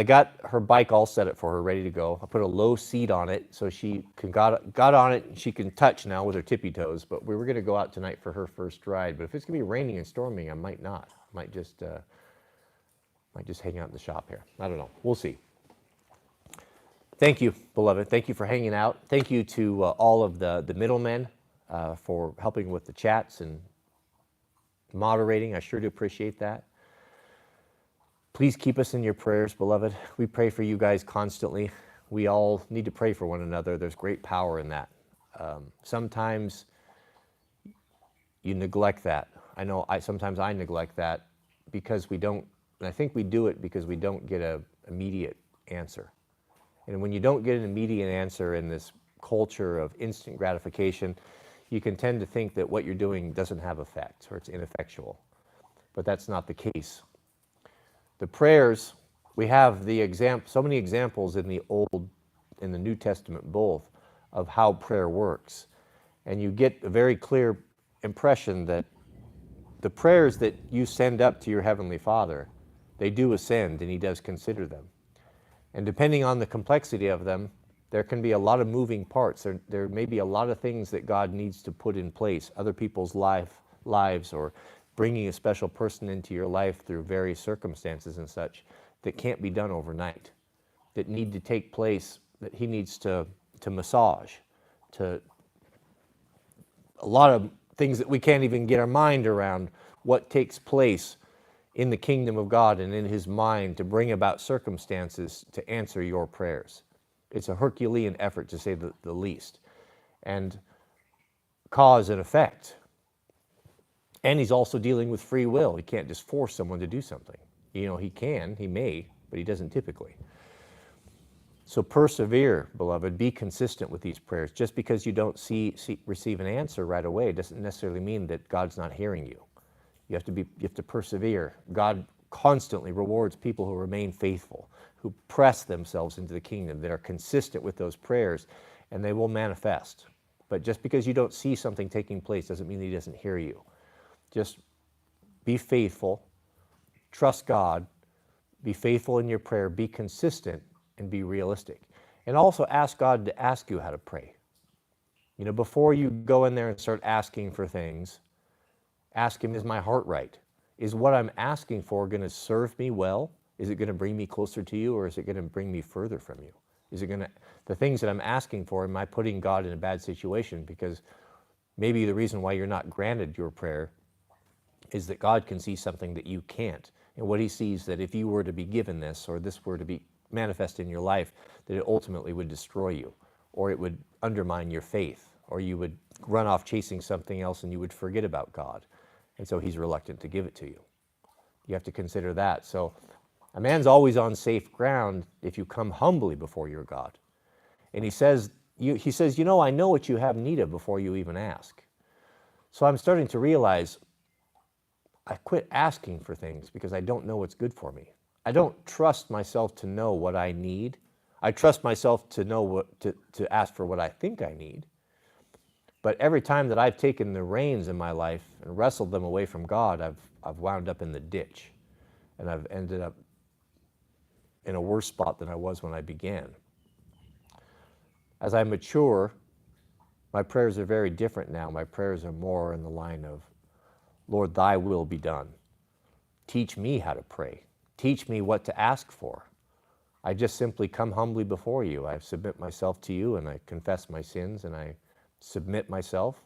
got her bike all set up for her, ready to go. I put a low seat on it so she got on it and she can touch now with her tippy toes. But we were going to go out tonight for her first ride. But if it's going to be raining and storming, I might not. Might just hang out in the shop here. I don't know. We'll see. Thank you, beloved. Thank you for hanging out. Thank you to all of the middlemen for helping with the chats and moderating. I sure do appreciate that. Please keep us in your prayers, beloved. We pray for you guys constantly. We all need to pray for one another. There's great power in that. Sometimes you neglect that. I know sometimes I neglect that because we don't, and I think we do it because we don't get an immediate answer. And when you don't get an immediate answer in this culture of instant gratification, you can tend to think that what you're doing doesn't have effect or it's ineffectual. But that's not the case. The prayers, we have so many examples in the New Testament both, of how prayer works. And you get a very clear impression that the prayers that you send up to your Heavenly Father, they do ascend and He does consider them. And depending on the complexity of them, there can be a lot of moving parts. There may be a lot of things that God needs to put in place, other people's lives, or bringing a special person into your life through various circumstances and such, that can't be done overnight, that need to take place, that He needs to massage, to a lot of things that we can't even get our mind around what takes place in the kingdom of God and in His mind to bring about circumstances to answer your prayers. It's a Herculean effort, to say the least, and cause and effect. And He's also dealing with free will. He can't just force someone to do something. He may, but He doesn't typically. So persevere, beloved. Be consistent with these prayers. Just because you don't receive an answer right away doesn't necessarily mean that God's not hearing you. You have to persevere. God constantly rewards people who remain faithful, who press themselves into the kingdom, that are consistent with those prayers, and they will manifest. But just because you don't see something taking place doesn't mean that He doesn't hear you. Just be faithful, trust God, be faithful in your prayer, be consistent, and be realistic. And also ask God to ask you how to pray. Before you go in there and start asking for things, ask Him, is my heart right? Is what I'm asking for going to serve me well? Is it going to bring me closer to you, or is it going to bring me further from you? The things that I'm asking for, am I putting God in a bad situation? Because maybe the reason why you're not granted your prayer is that God can see something that you can't. And what He sees, that if you were to be given this, or this were to be manifest in your life, that it ultimately would destroy you, or it would undermine your faith, or you would run off chasing something else and you would forget about God. And so He's reluctant to give it to you. You have to consider that. So a man's always on safe ground if you come humbly before your God. And He says, I know what you have need of before you even ask. So I'm starting to realize I quit asking for things because I don't know what's good for me. I don't trust myself to know what I need. I trust myself to know to ask for what I think I need. But every time that I've taken the reins in my life and wrestled them away from God, I've wound up in the ditch. And I've ended up in a worse spot than I was when I began. As I mature, my prayers are very different now. My prayers are more in the line of, Lord, Thy will be done. Teach me how to pray. Teach me what to ask for. I just simply come humbly before You. I submit myself to You, and I confess my sins, and I submit myself,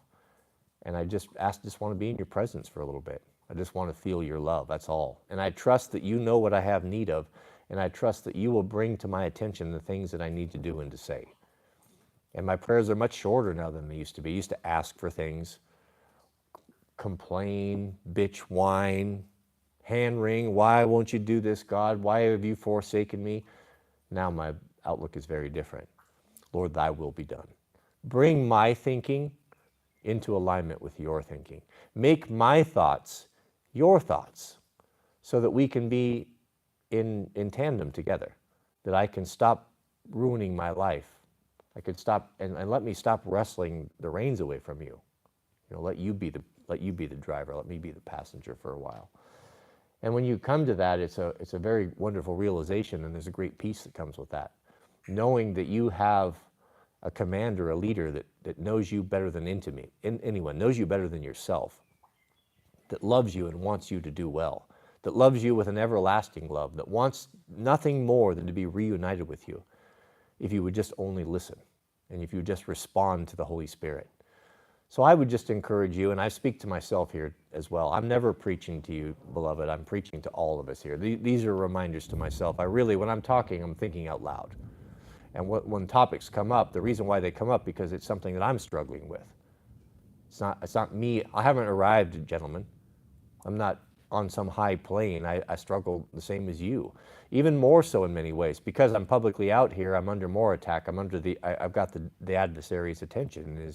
and I just want to be in Your presence for a little bit. I just want to feel Your love, that's all. And I trust that You know what I have need of, and I trust that You will bring to my attention the things that I need to do and to say. And my prayers are much shorter now than they used to be. I used to ask for things, complain, bitch, whine, hand wring, why won't You do this, God? Why have You forsaken me? Now my outlook is very different. Lord, Thy will be done. Bring my thinking into alignment with Your thinking. Make my thoughts your thoughts, so that we can be in tandem together, that I can stop ruining my life. I could stop, and let me stop wrestling the reins away from you. You know, let you be the driver, let me be the passenger for a while. And when you come to that, it's a very wonderful realization, and there's a great peace that comes with that. Knowing that you have a commander, a leader that knows you better than anyone, knows you better than yourself, that loves you and wants you to do well, that loves you with an everlasting love, that wants nothing more than to be reunited with you, if you would just only listen, and if you would just respond to the Holy Spirit. So I would just encourage you, and I speak to myself here as well. I'm never preaching to you, beloved. I'm preaching to all of us here. These are reminders to myself. When I'm talking, I'm thinking out loud. And when topics come up, the reason why they come up, because it's something that I'm struggling with. It's not me. I haven't arrived, gentlemen. I'm not on some high plane. I struggle the same as you, even more so in many ways, because I'm publicly out here. I'm under more attack. I've got the adversary's attention.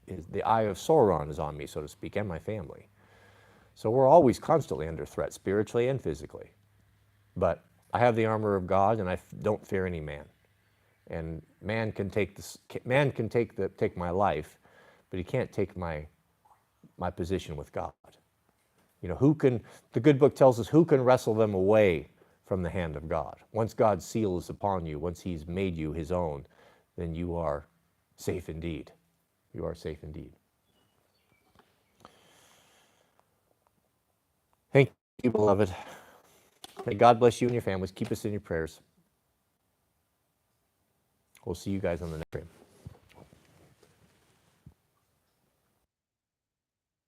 The eye of Sauron is on me, so to speak, and my family. So we're always constantly under threat, spiritually and physically. But I have the armor of God, and I don't fear any man. And man can take my life, but he can't take my position with God. You know, the good book tells us, who can wrestle them away from the hand of God? Once God's seal is upon you, once he's made you his own, then you are safe indeed. You are safe indeed. Thank you, beloved. May God bless you and your families. Keep us in your prayers. We'll see you guys on the next stream.